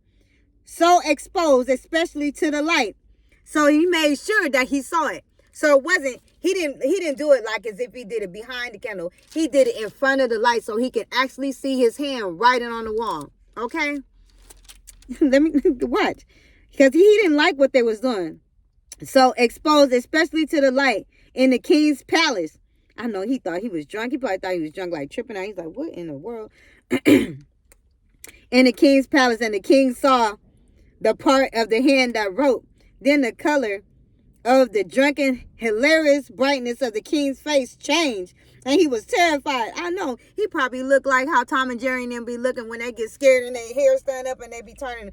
so exposed, especially to the light. So he made sure that he saw it. So it wasn't, he didn't do it like as if he did it behind the candle. He did it in front of the light so he could actually see his hand writing on the wall. Okay? Let me watch. Because he didn't like what they was doing. So exposed, especially to the light, in the king's palace. I know he thought he was drunk. He probably thought he was drunk, like tripping out. He's like, what in the world? In the king's palace, and the king saw the part of the hand that wrote. Then the color of the drunken, hilarious brightness of the king's face changed, and he was terrified. I know he probably looked like how Tom and Jerry and them be looking when they get scared and their hair stand up and they be turning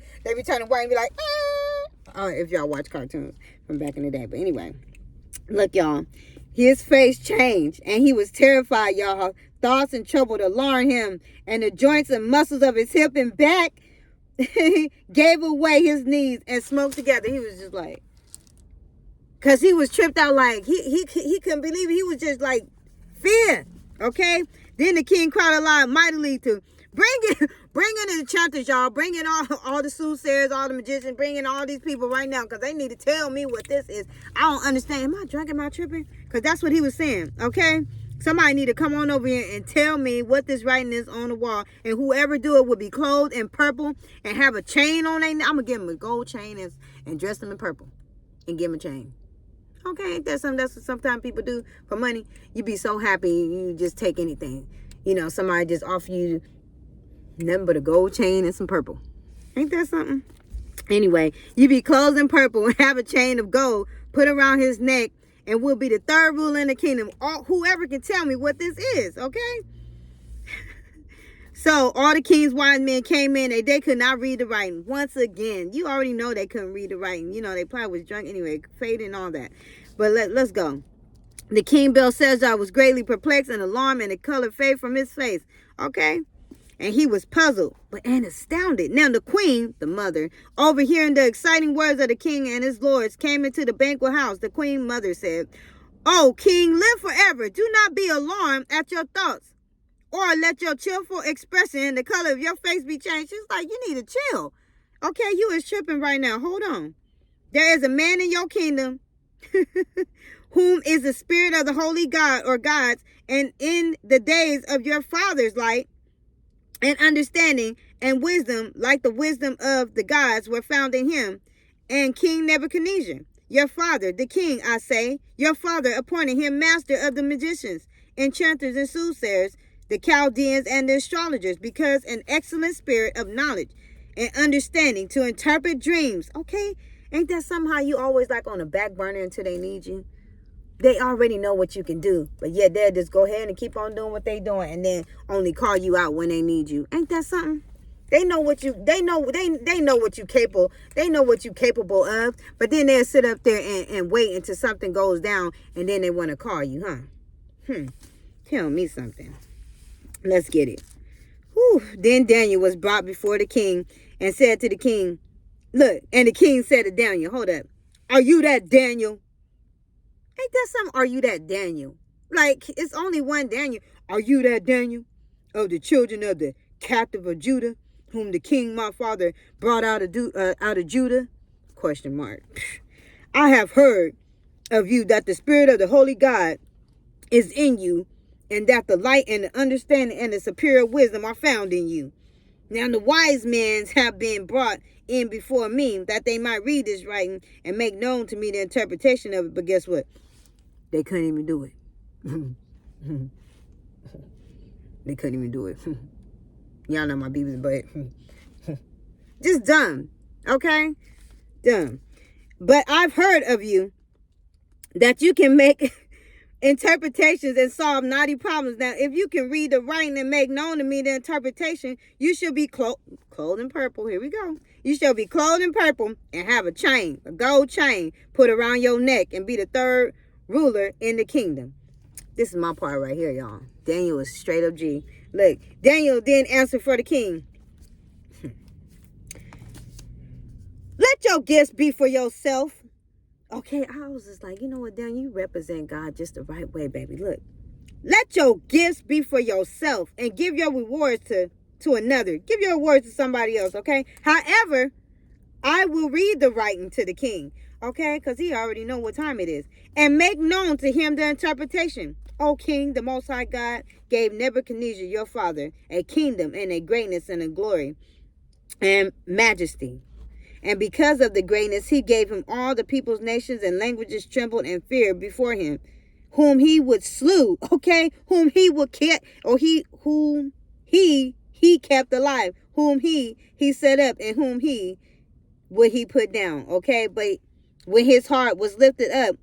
white and be like, ah. Oh, if y'all watch cartoons from back in the day. But anyway, look, y'all, his face changed and he was terrified, y'all. Thoughts and trouble alarmed him, and the joints and muscles of his hip and back gave away his knees and smoked together. He was just like, because he was tripped out, like he couldn't believe it. He was just like fear. Okay. Then the king cried aloud mightily to bring in the enchanters, y'all. Bring in all the soothsayers, all the magicians. Bring in all these people right now, because they need to tell me what this is. I don't understand. Am I drunk? Am I tripping? Because that's what he was saying. Okay. Somebody need to come on over here and tell me what this writing is on the wall. And whoever do it would be clothed in purple and have a chain on their neck. I'm going to give them a gold chain and dress them in purple and give them a chain. Okay, ain't that something that's what sometimes people do for money? You be so happy you just take anything. You know, somebody just offer you nothing but a gold chain and some purple. Ain't that something? Anyway, you be clothed in purple and have a chain of gold put around his neck and will be the third ruler in the kingdom. Whoever can tell me what this is, okay? So all the king's wise men came in, and they could not read the writing. Once again, you already know they couldn't read the writing. You know, they probably was drunk anyway, faded and all that. But let's go. The king Belshazzar was greatly perplexed and alarmed, and the color faded from his face. Okay? And he was puzzled and astounded. Now the queen, the mother, overhearing the exciting words of the king and his lords, came into the banquet house. The queen mother said, "O king, live forever. Do not be alarmed at your thoughts, or let your cheerful expression and the color of your face be changed." She's like, you need to chill. Okay, you is tripping right now. Hold on. There is a man in your kingdom whom is the spirit of the holy God or gods, and in the days of your father's light and understanding and wisdom, like the wisdom of the gods, were found in him. And King Nebuchadnezzar, your father, the king, I say, your father appointed him master of the magicians, enchanters, and soothsayers, the Chaldeans, and the astrologers, because an excellent spirit of knowledge and understanding to interpret dreams. Okay, ain't that somehow you always like on the back burner until they need you? They already know what you can do, but yet they'll just go ahead and keep on doing what they doing, and then only call you out when they need you. Ain't that something? They know what you they know what you capable. They know what you capable of, but then they'll sit up there and wait until something goes down, and then they want to call you, huh? Tell me something. Let's get it. Whew. Then Daniel was brought before the king and said to the king, look, and the king said to Daniel, hold up, are you that Daniel? Ain't that something? Are you that Daniel? Like, it's only one Daniel. Are you that Daniel of the children of the captive of Judah, whom the king my father brought out of Judah? Question mark. I have heard of you that the spirit of the holy God is in you, and that the light and the understanding and the superior wisdom are found in you. Now the wise men have been brought in before me, that they might read this writing and make known to me the interpretation of it. But guess what? They couldn't even do it. They couldn't even do it. Y'all know my beavers, but just dumb. Okay? Dumb. But I've heard of you that you can make interpretations and solve knotty problems. Now, if you can read the writing and make known to me the interpretation, you should be clothed in purple. Here we go. You shall be clothed in purple and have a chain, a gold chain, put around your neck, and be the third ruler in the kingdom. This is my part right here, y'all. Daniel is straight up G. Look, Daniel then answered for the king. Let your gifts be for yourself. Okay, I was just like, you know what, Daniel, you represent God just the right way, baby. Look, let your gifts be for yourself and give your rewards to another. Give your rewards to somebody else, okay? However, I will read the writing to the king, okay? Because he already know what time it is. And make known to him the interpretation. O king, the most high God gave Nebuchadnezzar, your father, a kingdom and a greatness and a glory and majesty. And because of the greatness, he gave him all the peoples, nations, and languages trembled and feared before him, whom he would slew, okay? Whom he would kept, or whom he kept alive, whom he set up, and whom he put down, okay? But when his heart was lifted up,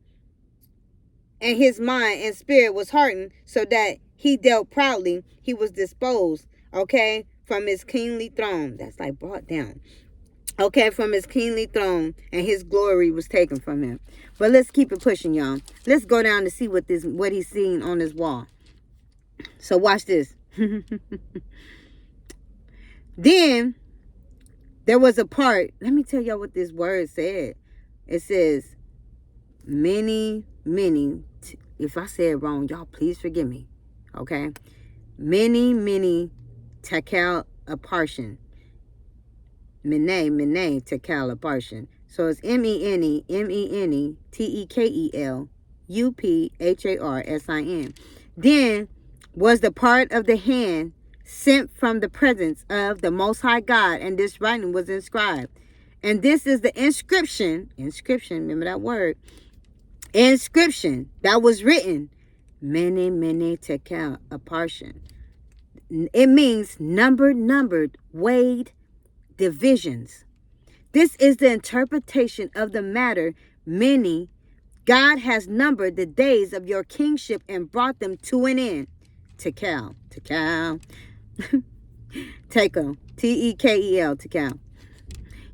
and his mind and spirit was hardened, so that he dealt proudly, he was disposed, okay, from his kingly throne. That's like brought down. Okay, from his kingly throne, and his glory was taken from him. But let's keep it pushing, y'all. Let's go down to see what he's seeing on this wall. So watch this. Then there was a part. Let me tell y'all what this word said. It says, many. If I say it wrong, y'all please forgive me. Okay, many tekel apartion. Mene, tekel apartion. So it's MENE, Then was the part of the hand sent from the presence of the Most High God, and this writing was inscribed. And this is the inscription, remember that word, inscription that was written, mene, tekel apartion. It means numbered, weighed, divisions. This is the interpretation of the matter. Many God has numbered the days of your kingship and brought them to an end. Tekel. Tekel. Tekel. Tekel.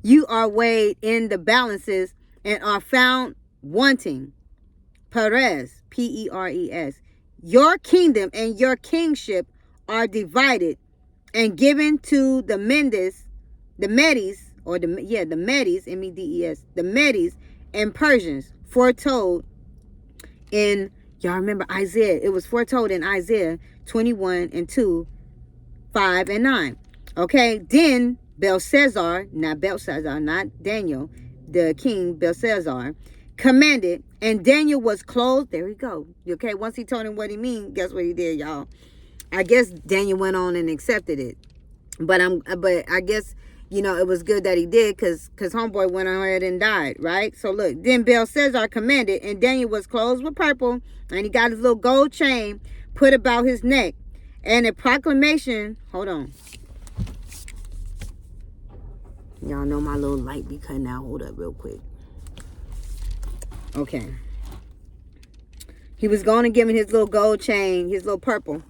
You are weighed in the balances and are found wanting. Peres. Peres. Your kingdom and your kingship are divided and given to the Medes, the Medes, M-E-D-E-S, the Medes and Persians, foretold in, y'all remember Isaiah, it was foretold in Isaiah 21:2, 5 and 9. Okay, then Belshazzar, not Daniel, the king Belshazzar, commanded, and Daniel was clothed. There we go. Okay, once he told him what he mean, guess what he did, y'all? I guess Daniel went on and accepted it. But I guess, it was good that he did, because homeboy went ahead and died, right? So look, then Belshazzar commanded, and Daniel was clothed with purple, and he got his little gold chain put about his neck, and a proclamation. Hold on. Y'all know my little light be cutting out. Hold up real quick. Okay. He was going to give him his little gold chain, his little purple,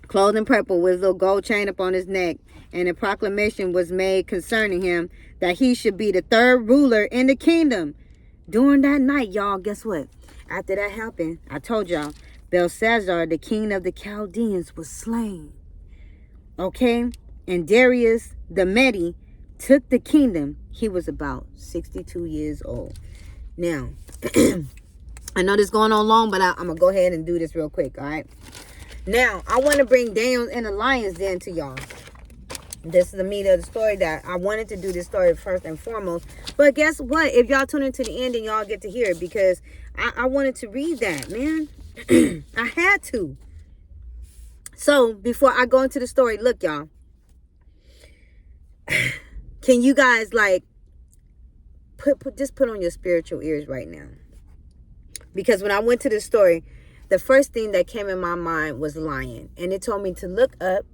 clothed in purple with his little gold chain up on his neck. And a proclamation was made concerning him that he should be the third ruler in the kingdom. During that night, y'all, guess what? After that happened, I told y'all, Belshazzar, the king of the Chaldeans, was slain. Okay? And Darius the Mede took the kingdom. He was about 62 years old. Now, I know this is going on long, but I'm going to go ahead and do this real quick, all right? Now, I want to bring Daniel and the lions then to y'all. This is the meat of the story that I wanted to do this story first and foremost. But guess what? If y'all tune into the end, then y'all get to hear it, because I wanted to read that, man. I had to. So before I go into the story, look, y'all. Can you guys like put on your spiritual ears right now? Because when I went to this story, the first thing that came in my mind was lion. And it told me to look up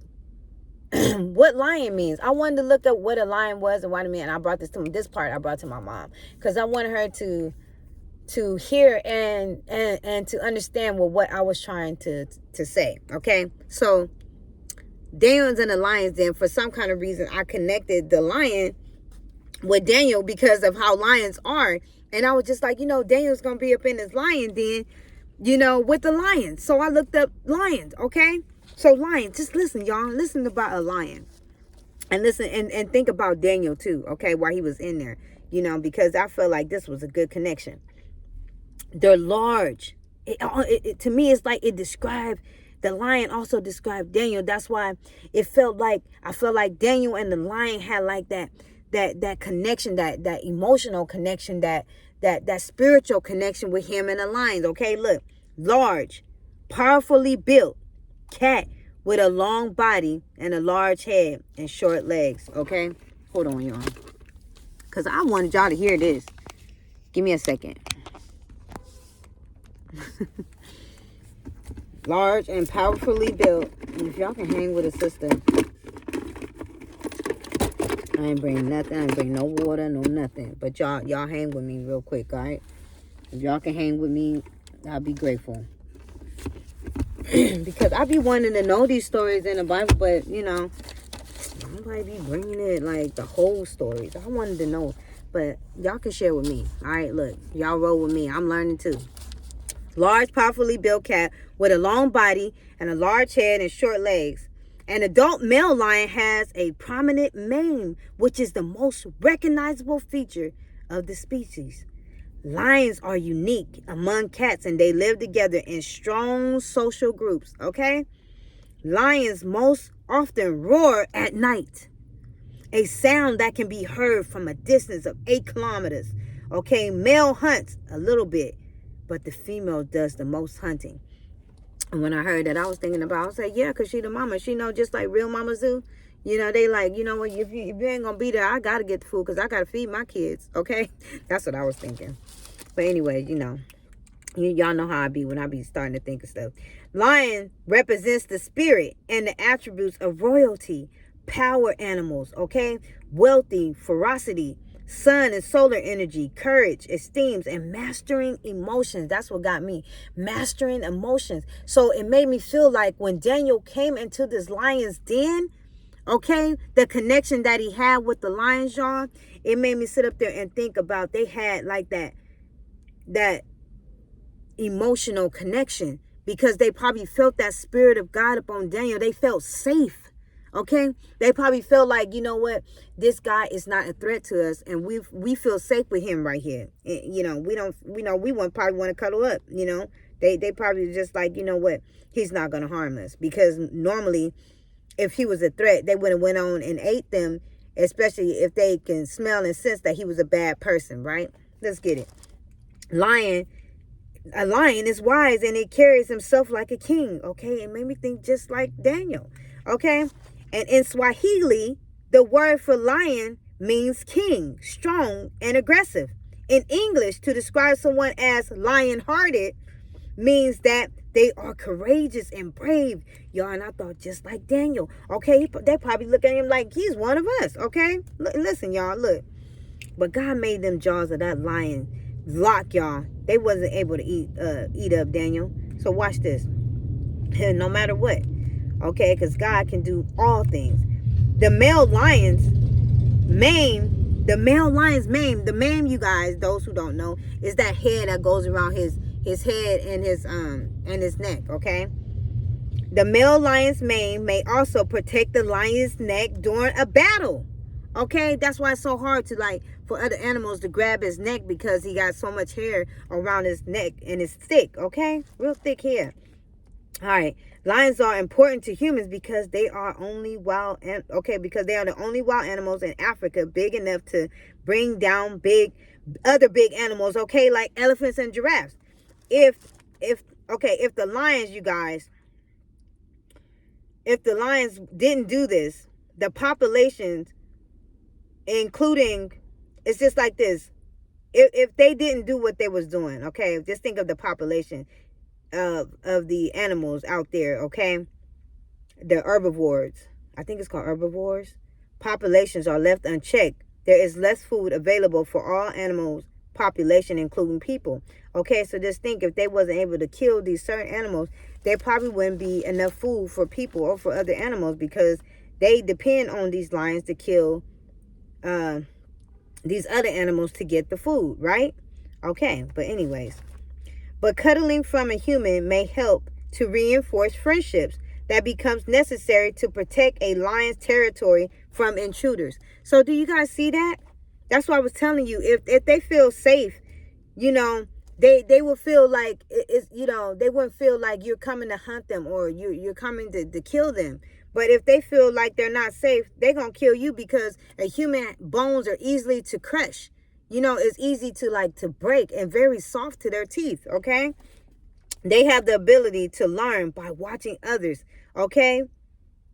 what lion means. I wanted to look up what a lion was and what it meant. And I brought this part I brought to my mom, because I wanted her to hear and to understand what I was trying to say. Okay, so Daniel's and the lions. Then for some kind of reason, I connected the lion with Daniel because of how lions are, and I was just like, Daniel's gonna be up in this lion den, with the lions. So I looked up lions. Okay. So lion, just listen, y'all. Listen about a lion. And listen and think about Daniel too, okay, while he was in there. Because I felt like this was a good connection. They're large. To me, it's like it described, the lion also described Daniel. That's why I felt like Daniel and the lion had like that connection, that emotional connection, that spiritual connection with him and the lions. Okay, look. Large, powerfully built cat with a long body and a large head and short legs. Okay, hold on, y'all, because I wanted y'all to hear this. Give me a second. Large and powerfully built. And if y'all can hang with a sister, I ain't bring nothing. I ain't bring no water, no nothing. But y'all hang with me real quick, all right? If y'all can hang with me, I'll be grateful. Because I be wanting to know these stories in the Bible, but nobody be bringing it like the whole stories. I wanted to know, but y'all can share with me. All right, look, y'all roll with me. I'm learning too. Large, powerfully built cat with a long body and a large head and short legs. An adult male lion has a prominent mane, which is the most recognizable feature of the species. Lions are unique among cats, and they live together in strong social groups, okay? Lions most often roar at night, a sound that can be heard from a distance of 8 kilometers, okay? Male hunts a little bit, but the female does the most hunting. And when I heard that, I was thinking about, I was like, yeah, because she the mama. She know just like real mamas do. They like, what, if you ain't going to be there, I got to get the food because I got to feed my kids, okay? That's what I was thinking. But anyway, y'all know how I be when I be starting to think of stuff. Lion represents the spirit and the attributes of royalty, power animals, okay? Wealthy, ferocity, sun and solar energy, courage, esteems, and mastering emotions. That's what got me. Mastering emotions. So it made me feel like when Daniel came into this lion's den, okay, the connection that he had with the lions, y'all, it made me sit up there and think about they had like that emotional connection, because they probably felt that spirit of God upon Daniel. They felt safe. Okay, they probably felt like, you know what, this guy is not a threat to us, and we feel safe with him right here. You know, we won't probably want to cuddle up. You know, they probably just like, you know what, he's not gonna harm us, because normally, if he was a threat, they would have went on and ate them, especially if they can smell and sense that he was a bad person, right? Let's get it. A lion is wise, and it carries himself like a king. Okay, it made me think just like Daniel. Okay, and in Swahili, the word for lion means king, strong, and aggressive. In English, to describe someone as lion-hearted means that they are courageous and brave. Y'all, and I thought just like Daniel. Okay, they probably look at him like he's one of us. Okay, listen, y'all, look. But God made them jaws of that lion lock, y'all. They wasn't able to eat up Daniel. So watch this. No matter what. Okay, because God can do all things. The male lion's mane, the mane, you guys, those who don't know, is that head that goes around his head and his neck. Okay, the male lion's mane may also protect the lion's neck during a battle. Okay, that's why it's so hard to, like, for other animals to grab his neck, because he got so much hair around his neck, and it's thick. Okay, real thick hair. All right, lions are important to humans because they are because they are the only wild animals in Africa big enough to bring down other big animals. Okay, like elephants and giraffes. If the lions, you guys, if the lions didn't do this, the populations, including, it's just like this. If they didn't do what they was doing, okay, just think of the population of the animals out there, okay, the herbivores, I think it's called herbivores, populations are left unchecked. There is less food available for all animals population, including people. Okay, so just think, if they wasn't able to kill these certain animals, there probably wouldn't be enough food for people or for other animals, because they depend on these lions to kill these other animals to get the food, right? Okay, but anyways, but cuddling from a human may help to reinforce friendships that becomes necessary to protect a lion's territory from intruders. So do you guys see that? That's why I was telling you, if they feel safe, you know, they will feel like it's, you know, they wouldn't feel like you're coming to hunt them or you're coming to kill them. But if they feel like they're not safe, they're going to kill you, because a human bones are easily to crush. You know, it's easy to break and very soft to their teeth, okay? They have the ability to learn by watching others, okay?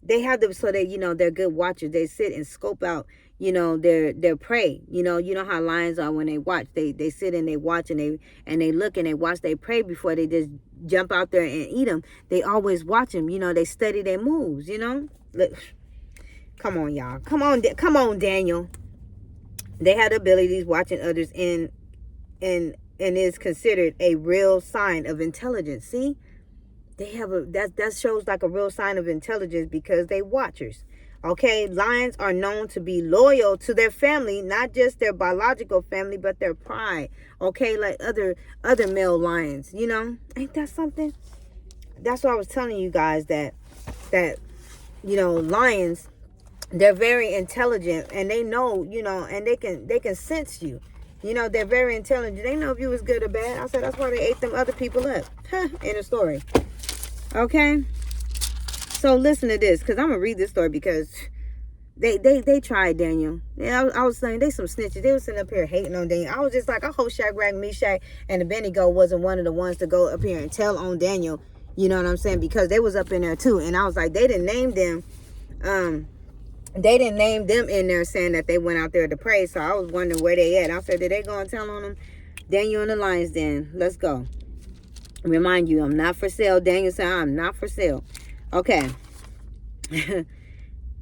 They have them, so they, you know, they're good watchers. They sit and scope out, you know, their prey. You know how lions are when they watch. They sit and they watch, and they look and they watch their prey before they just jump out there and eat them. They always watch them. You know, they study their moves, you know? Look, come on, y'all. Come on, Daniel. They had abilities watching others, and is considered a real sign of intelligence. See? They have that shows like a real sign of intelligence, because they watchers. Okay, lions are known to be loyal to their family, not just their biological family, but their pride. Okay, like other male lions, you know? Ain't that something? That's why I was telling you guys that you know, lions, they're very intelligent, and they know, you know, and they can sense you. You know, they're very intelligent. They know if you was good or bad. I said that's why they ate them other people up. In the story. Okay, so listen to this, because I'm gonna read this story, because they tried Daniel. Yeah, I was saying they some snitches. They was sitting up here hating on Daniel. I was just like, I hope Shadrach, Meshach, and Abednego wasn't one of the ones to go up here and tell on Daniel. You know what I'm saying? Because they was up in there too, and I was like, they didn't name them. They didn't name them in there saying that they went out there to pray. So I was wondering where they at. I said, did they go and tell on them? Daniel and the lion's den. Let's go. Remind you, I'm not for sale. Daniel said, I'm not for sale. Okay.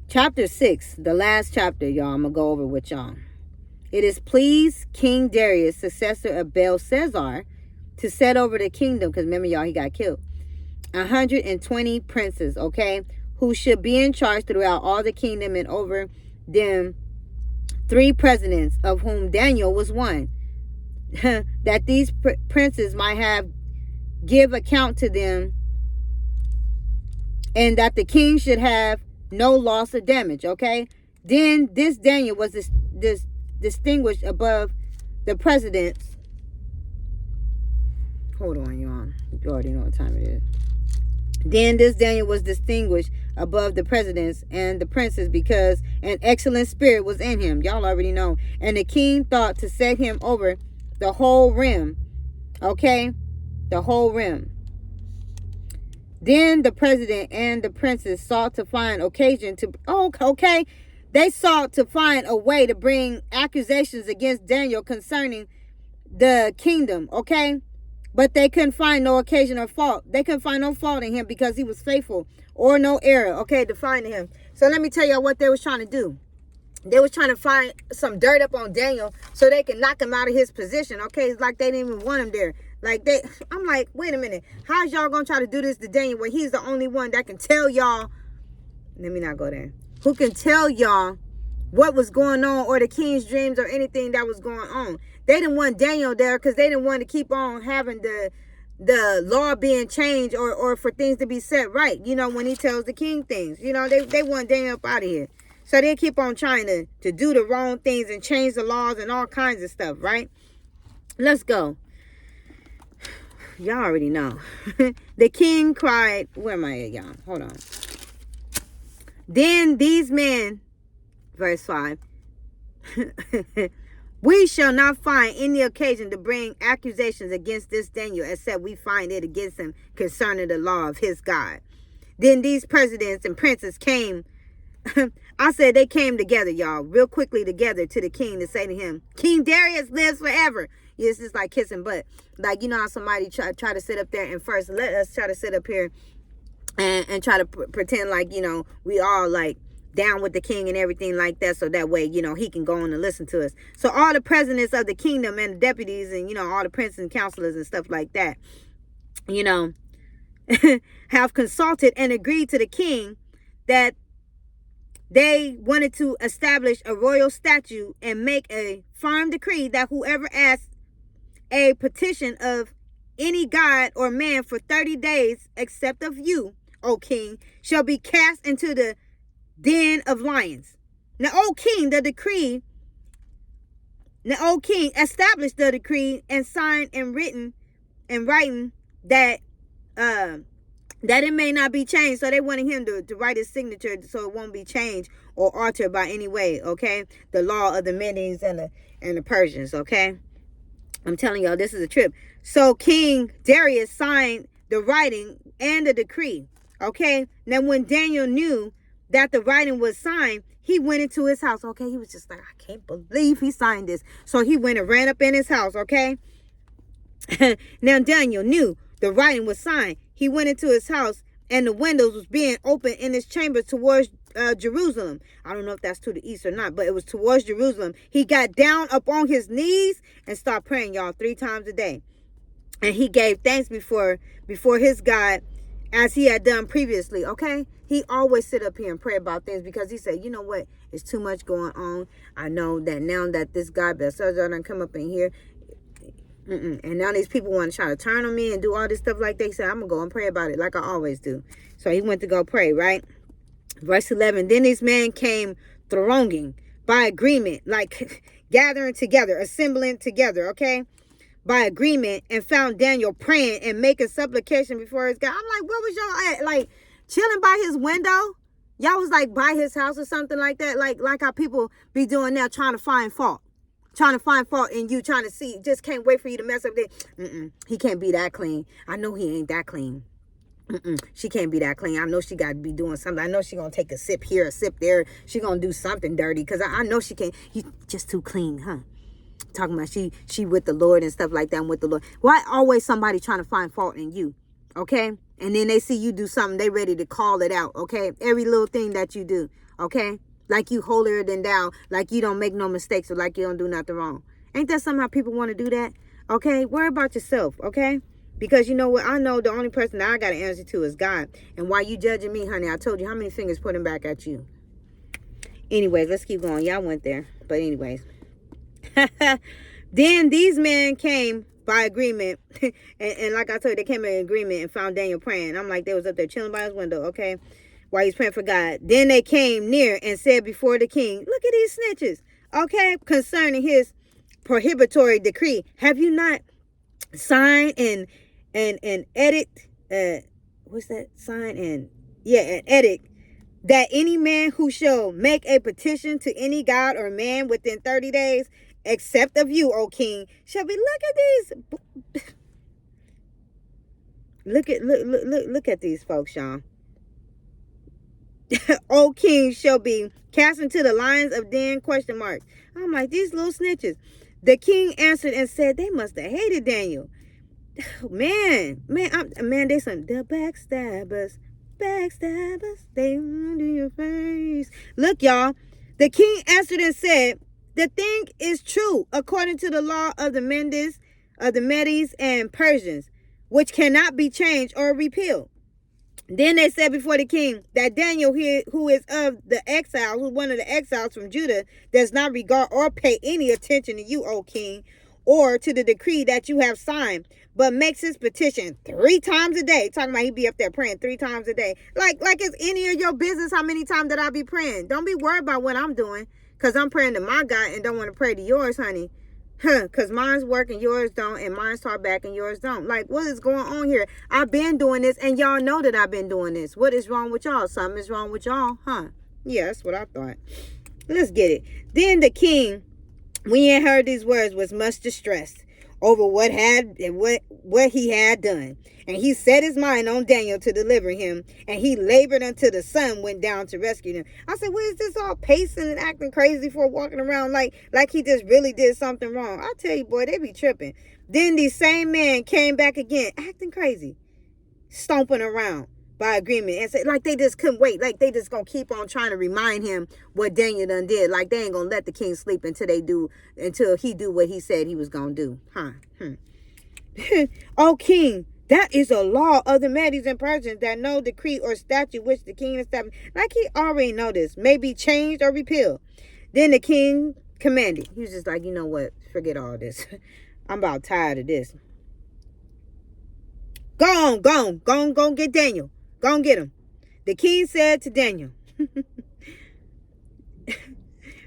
Chapter 6, the last chapter, y'all. I'm going to go over with y'all. It is pleased King Darius, successor of Belshazzar, to set over the kingdom, because remember, y'all, he got killed, 120 princes, okay, who should be in charge throughout all the kingdom, and over them 3 presidents, of whom Daniel was one, that these princes might have give account to them, and that the king should have no loss or damage, okay? Then this Daniel was this distinguished above the presidents. Hold on, y'all. You already know what time it is. Then this Daniel was distinguished above the presidents and the princes, because an excellent spirit was in him. Y'all already know. And the king thought to set him over the whole realm. Okay? The whole realm. Then the president and the princes sought to find occasion to... Oh, okay. They sought to find a way to bring accusations against Daniel concerning the kingdom. Okay? But they couldn't find no occasion or fault. They couldn't find no fault in him because he was faithful, or no error, okay, to find him. So let me tell y'all what they was trying to do. They was trying to find some dirt up on Daniel so they can knock him out of his position, okay? It's like they didn't even want him there. I'm like, wait a minute. How's y'all going to try to do this to Daniel when he's the only one that can tell y'all? Let me not go there. Who can tell y'all what was going on, or the king's dreams, or anything that was going on. They didn't want Daniel there because they didn't want to keep on having the law being changed, or for things to be set right, you know, when he tells the king things. You know, they want Daniel up out of here. So they keep on trying to do the wrong things and change the laws and all kinds of stuff, right? Let's go. Y'all already know. The king cried, where am I at, y'all? Hold on. Then these men, verse 5, we shall not find any occasion to bring accusations against this Daniel, except we find it against him concerning the law of his God. Then these presidents and princes came. I said they came together, y'all, real quickly together to the king to say to him, King Darius lives forever. Yeah, it's just like kissing butt. Like, you know how somebody try to sit up there and first let us try to sit up here and try to pretend like, you know, we all like down with the king and everything like that, so that way, you know, he can go on and listen to us. So all the presidents of the kingdom and the deputies and, you know, all the princes and counselors and stuff like that, you know, have consulted and agreed to the king that they wanted to establish a royal statute and make a firm decree that whoever asks a petition of any god or man for 30 days, except of you, O king, shall be cast into the den of lions. Now, O king, established the decree and signed and writing that that it may not be changed. So they wanted him to write his signature so it won't be changed or altered by any way, okay? The law of the Medes and the Persians, okay? I'm telling y'all, this is a trip. So King Darius signed the writing and the decree, okay? Now when Daniel knew that the writing was signed, he went into his house, okay? He was just like, I can't believe he signed this. So he went and ran up in his house, okay? Now Daniel knew the writing was signed. He went into his house, and the windows was being opened in his chamber towards Jerusalem. I don't know if that's to the east or not, but it was towards Jerusalem. He got down up on his knees and started praying, y'all, 3 times a day. And he gave thanks before his God as he had done previously, okay? He always sit up here and pray about things because he said, you know what? It's too much going on. I know that now that this guy Belshazzar done come up in here, and now these people want to try to turn on me and do all this stuff like they said, I'm going to go and pray about it like I always do. So he went to go pray, right? Verse 11, then these men came thronging by agreement, like gathering together, assembling together, okay? By agreement, and found Daniel praying and making supplication before his God. I'm like, what was y'all at? Like chilling by his window? Y'all was like by his house or something like that? Like how people be doing now, trying to find fault. Trying to find fault in you, trying to see, just can't wait for you to mess up there. He can't be that clean. I know he ain't that clean. She can't be that clean. I know she got to be doing something. I know she going to take a sip here, a sip there. She going to do something dirty because I know she can't. He's just too clean, huh? Talking about she with the Lord and stuff like that. I'm with the Lord. Why always somebody trying to find fault in you? Okay? And then they see you do something, they ready to call it out. Okay? Every little thing that you do. Okay? Like you holier than thou, like you don't make no mistakes or like you don't do nothing wrong. Ain't that somehow people want to do that? Okay, worry about yourself, okay? Because you know what? I know the only person that I got to answer to is God. And why you judging me, honey? I told you how many fingers pointing back at you. Anyways, let's keep going. Y'all went there. But anyways. Then these men came by agreement. and like I told you, they came in agreement and found Daniel praying. I'm like, they was up there chilling by his window, okay? While he's praying for God. Then they came near and said before the king, look at these snitches, okay? Concerning his prohibitory decree. Have you not signed and edit, what's that? Sign and, and edit that any man who shall make a petition to any god or man within 30 days, except of you, O king, shall be, look at these, look at these folks, y'all. O king, shall be cast into the lions of den, question marks. I'm like, these little snitches. The king answered and said, they must have hated Daniel. Man, they some the backstabbers, they under your face. Look, y'all, the king answered and said, the thing is true according to the law of the Medes and Persians, which cannot be changed or repealed. Then they said before the king that Daniel here, who is of the exiles, who's one of the exiles from Judah, does not regard or pay any attention to you, O king, or to the decree that you have signed, but makes his petition 3 times a day. Talking about he be up there praying 3 times a day. Like it's any of your business how many times that I be praying. Don't be worried about what I'm doing, because I'm praying to my God and don't want to pray to yours, honey. Because mine's work and yours don't, and mine's talk back and yours don't. Like, what is going on here? I've been doing this, and y'all know that I've been doing this. What is wrong with y'all? Something is wrong with y'all, huh? Yeah, that's what I thought. Let's get it. Then the king, when he had heard these words, was much distressed over what he had done. And he set his mind on Daniel to deliver him, and he labored until the sun went down to rescue him. I said, what is this all pacing and acting crazy for, walking around like he just really did something wrong? I tell you, boy, they be tripping. Then these same men came back again, acting crazy, stomping around by agreement, and said, like they just couldn't wait, like they just gonna keep on trying to remind him what Daniel done did. Like they ain't gonna let the king sleep until he do what he said he was gonna do. O king, that is a law of the Medes and Persians, that no decree or statute which the king established, like he already know this, may be changed or repealed. Then the king commanded. He was just like, you know what? Forget all this. I'm about tired of this. Go on, get Daniel. Go on, get him. The king said to Daniel,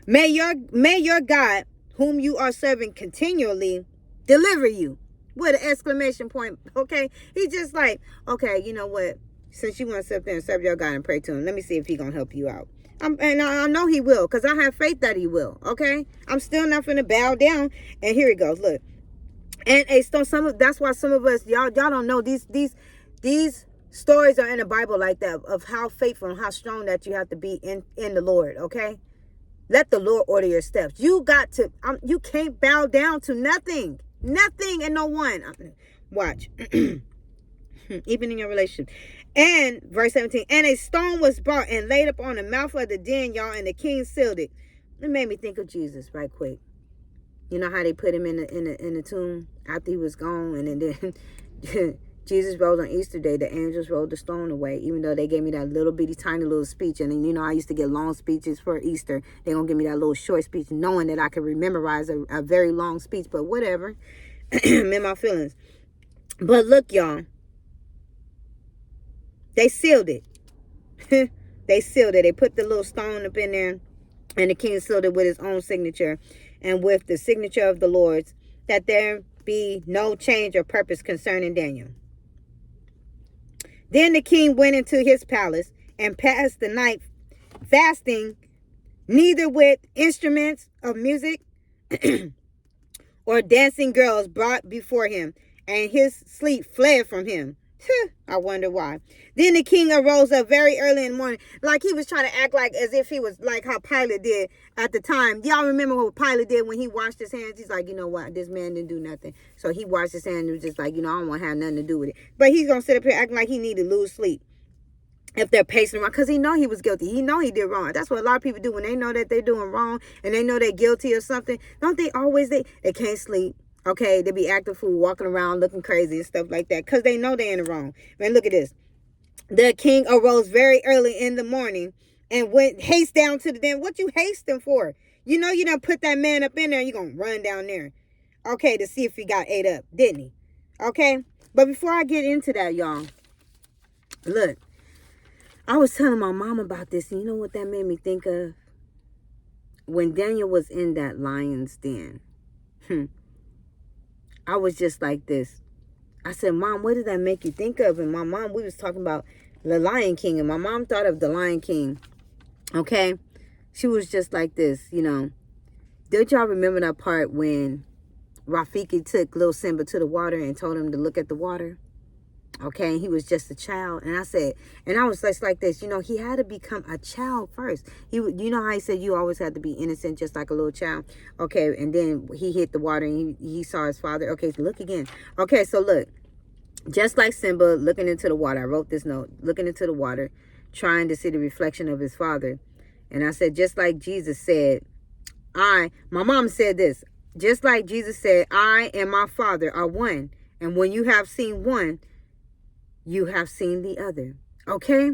may your God, whom you are serving continually, deliver you. With an exclamation point, okay? He's just like, okay, you know what? Since you want to sit there and serve your God and pray to him, let me see if he going to help you out. And I know he will, because I have faith that he will, okay? I'm still not going to bow down. And here he goes, look. And that's why some of us, y'all don't know, these stories are in the Bible like that, of how faithful and how strong that you have to be in the Lord, okay? Let the Lord order your steps. You can't bow down to nothing. Nothing and no one. Watch. Even in your relationship. And verse 17. And a stone was brought and laid up on the mouth of the den, y'all, and the king sealed it. It made me think of Jesus right quick. You know how they put him in the tomb after he was gone, and then Jesus rose on Easter Day. The angels rolled the stone away, even though they gave me that little bitty tiny little speech. And then, you know, I used to get long speeches for Easter. They're going to give me that little short speech, knowing that I could memorize a very long speech. But whatever. I'm in my feelings. But look, y'all. They sealed it. They sealed it. They put the little stone up in there. And the king sealed it with his own signature. And with the signature of the Lord's. That there be no change or purpose concerning Daniel. Then the king went into his palace and passed the night fasting, neither with instruments of music or dancing girls brought before him, and his sleep fled from him. I wonder why. Then the king arose up very early in the morning, like he was trying to act like as if he was like how Pilate did at the time. Y'all remember what Pilate did when he washed his hands? He's like, you know what? This man didn't do nothing. So he washed his hands and was just like, you know, I don't want to have nothing to do with it. But he's going to sit up here acting like he need to lose sleep. if they're pacing around, because he know he was guilty. He know he did wrong. That's what a lot of people do when they know that they're doing wrong and they know they're guilty or something. Don't they always, they can't sleep. Okay, they be acting fool, walking around looking crazy and stuff like that because they know they're in the wrong. Man, look at this. The king arose very early in the morning and went haste down to the den. What you hasting for? You know you done put that man up in there and you're going to run down there. Okay, to see if he got ate up, didn't he? Okay, but before I get into that, y'all, look, I was telling my mom about this, and you know what that made me think of? When Daniel was in that lion's den, I was just like this. I said, Mom, what did that make you think of? And my mom, we was talking about the Lion King, and my mom thought of the Lion King, okay? She was just like this, you know. Don't y'all remember that part when Rafiki took little Simba to the water and told him to look at the water? Okay, he was just a child. And I said, and I was just like this, you know, he had to become a child first. You know how he said you always had to be innocent, just like a little child? Okay, and then he hit the water and he saw his father. Okay, so look again. Okay, so look, just like Simba looking into the water, I wrote this note, looking into the water, trying to see the reflection of his father. And I said, just like Jesus said, my mom said this, just like Jesus said, I and my Father are one. And when you have seen one, you have seen the other. Okay?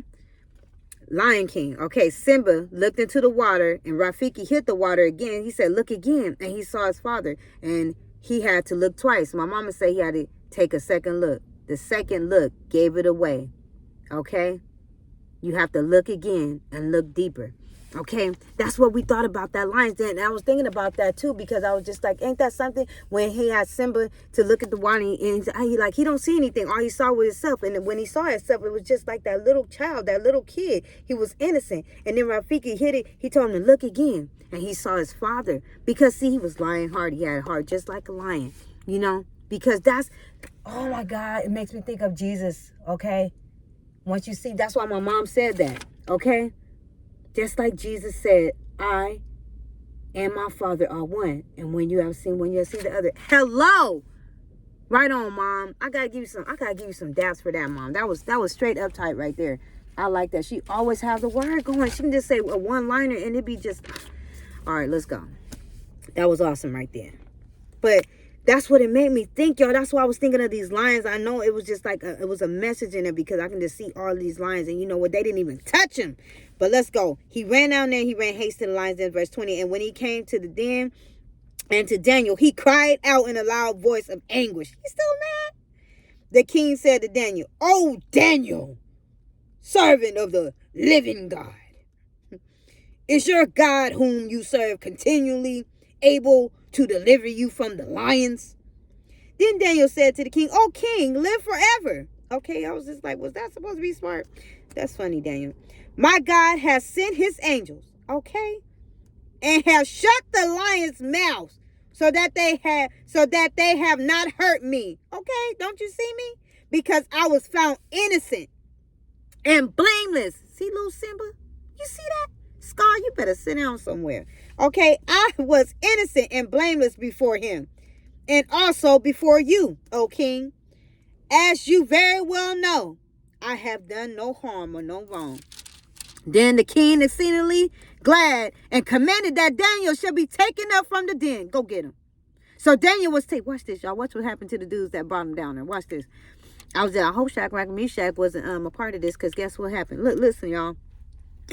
Lion King. Okay, Simba looked into the water and Rafiki hit the water again. He said, look again. And he saw his father. And he had to look twice. My mama said he had to take a second look. The second look gave it away. Okay? You have to look again and look deeper. Okay, that's what we thought about that lions den. And I was thinking about that too, because I was just like, ain't that something? When he had Simba to look at the water and he don't see anything. All he saw was himself. And when he saw himself, it was just like that little child, that little kid. He was innocent. And then Rafiki hit it. He told him to look again. And he saw his father. Because see, he was lion heart. He had a heart just like a lion, you know, because that's, oh my God, it makes me think of Jesus. Okay. Once you see, that's why my mom said that. Okay. Just like Jesus said, I and my Father are one. And when you have seen the other. Hello. Right on, Mom. I gotta give you some daps for that, Mom. That was straight uptight right there. I like that. She always has the word going. She can just say a one-liner and it'd be just, all right, let's go. That was awesome right there. But that's what it made me think, y'all. That's why I was thinking of these lines. I know it was just like it was a message in it, because I can just see all these lines. And you know what? They didn't even touch him. But let's go. He ran down there. He ran haste to the lions in verse 20. And when he came to the den and to Daniel, he cried out in a loud voice of anguish. He's still mad. The king said to Daniel, "Oh, Daniel, servant of the living God, is your God whom you serve continually able to deliver you from the lions?" Then Daniel said to the king, "Oh, king, live forever." Okay, I was just like, was that supposed to be smart? That's funny, Daniel. "My God has sent his angels," okay, "and have shut the lions' mouths so that they have not hurt me." Okay, don't you see me? "Because I was found innocent and blameless." See, little Simba? You see that? Scar, you better sit down somewhere. Okay, "I was innocent and blameless before him, and also before you, O king. As you very well know, I have done no harm or no wrong." Then the king, exceedingly glad, and commanded that Daniel should be taken up from the den. Go get him. So Daniel was taken. Watch this, y'all. Watch what happened to the dudes that brought him down there. Watch this. I hope Shadrach and Meshach wasn't a part of this, because guess what happened? Look, listen, y'all.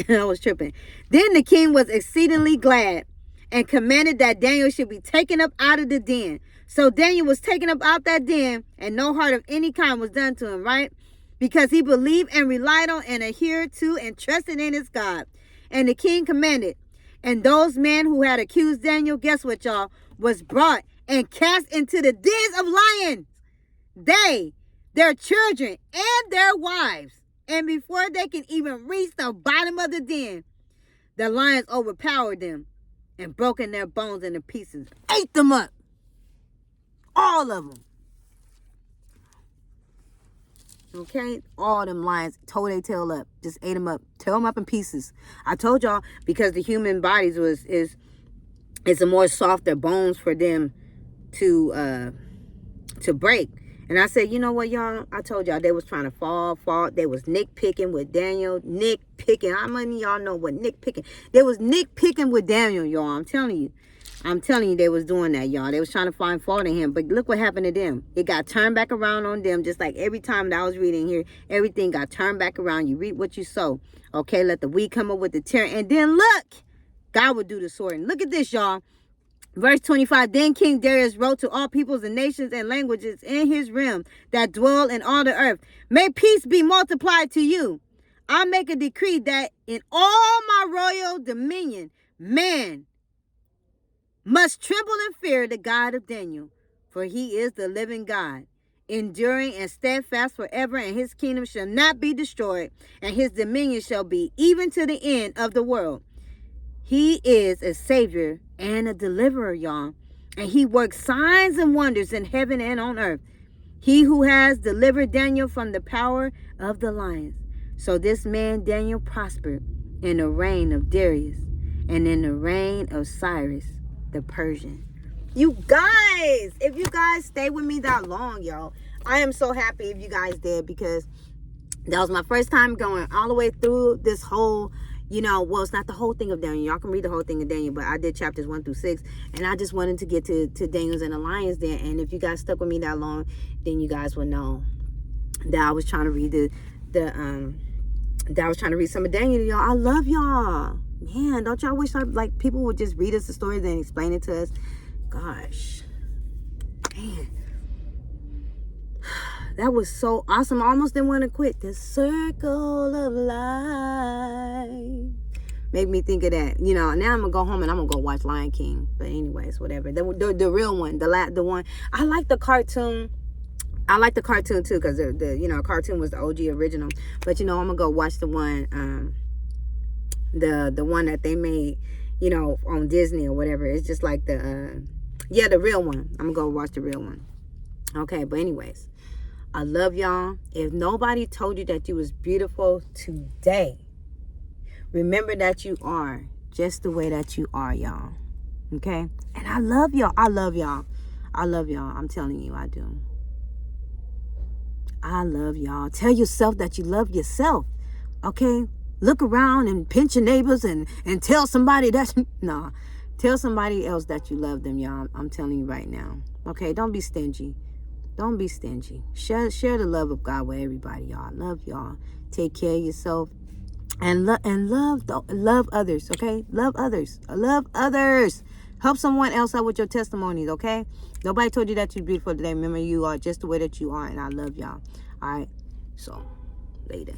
I was tripping. Then the king was exceedingly glad and commanded that Daniel should be taken up out of the den. So Daniel was taken up out that den, and no hurt of any kind was done to him, right? Because he believed and relied on and adhered to and trusted in his God. And the king commanded. And those men who had accused Daniel, guess what, y'all, was brought and cast into the dens of lions. They, their children, and their wives. And before they can even reach the bottom of the den, the lions overpowered them and broken their bones into pieces. Ate them up. All of them. Okay, all them lions tore their tail up, just ate them up, tore them up in pieces. I told y'all, because the human bodies is a more softer bones for them to break, And I said, you know what, y'all? I told y'all they was trying to fall. They was nitpicking with Daniel. Nitpicking. How many of y'all know what nitpicking? They was nitpicking with Daniel, y'all. I'm telling you. They was doing that, y'all. They was trying to find fault in him. But look what happened to them. It got turned back around on them. Just like every time that I was reading here, everything got turned back around. You reap what you sow. Okay, let the wheat come up with the tear. And then look, God would do the sorting. Look at this, y'all. Verse 25, then King Darius wrote to all peoples and nations and languages in his realm that dwell in all the earth. May peace be multiplied to you. I make a decree that in all my royal dominion, man must tremble and fear the God of Daniel, for he is the living God, enduring and steadfast forever, and his kingdom shall not be destroyed, and his dominion shall be even to the end of the world. He is a savior and a deliverer, y'all, and he works signs and wonders in heaven and on earth. He who has delivered Daniel from the power of the lions. So this man Daniel prospered in the reign of Darius and in the reign of Cyrus the Persian. You guys, if you guys stay with me that long, y'all, I am so happy if you guys did, because that was my first time going all the way through this whole, well, it's not the whole thing of Daniel. Y'all can read the whole thing of Daniel, but I did chapters 1 through 6, and I just wanted to get to Daniel's and the lions there. And if you guys stuck with me that long, then you guys will know that I was trying to read some of Daniel, y'all. I love y'all. Man, don't y'all wish like people would just read us the stories and explain it to us? Gosh. Man. That was so awesome. I almost didn't want to quit. The circle of life made me think of that. Now I'm going to go home and I'm going to go watch Lion King. But anyways, whatever. The real one. The one. I like the cartoon. I like the cartoon too, because the cartoon was the OG original. But I'm going to go watch the one, the one that they made, on Disney or whatever. It's just like the real one. I'm going to go watch the real one. Okay, but anyways. I love y'all. If nobody told you that you was beautiful today, remember that you are just the way that you are, y'all. Okay? And I love y'all. I love y'all. I love y'all. I'm telling you, I do. I love y'all. Tell yourself that you love yourself. Okay? Look around and pinch your neighbors and tell somebody that tell somebody else that you love them, y'all. I'm telling you right now. Okay? Don't be stingy. Don't be stingy. Share the love of God with everybody, y'all. Love y'all. Take care of yourself. And love others, okay? Love others. Love others. Help someone else out with your testimonies, okay? Nobody told you that you're beautiful today. Remember, you are just the way that you are, and I love y'all. All right? So, later.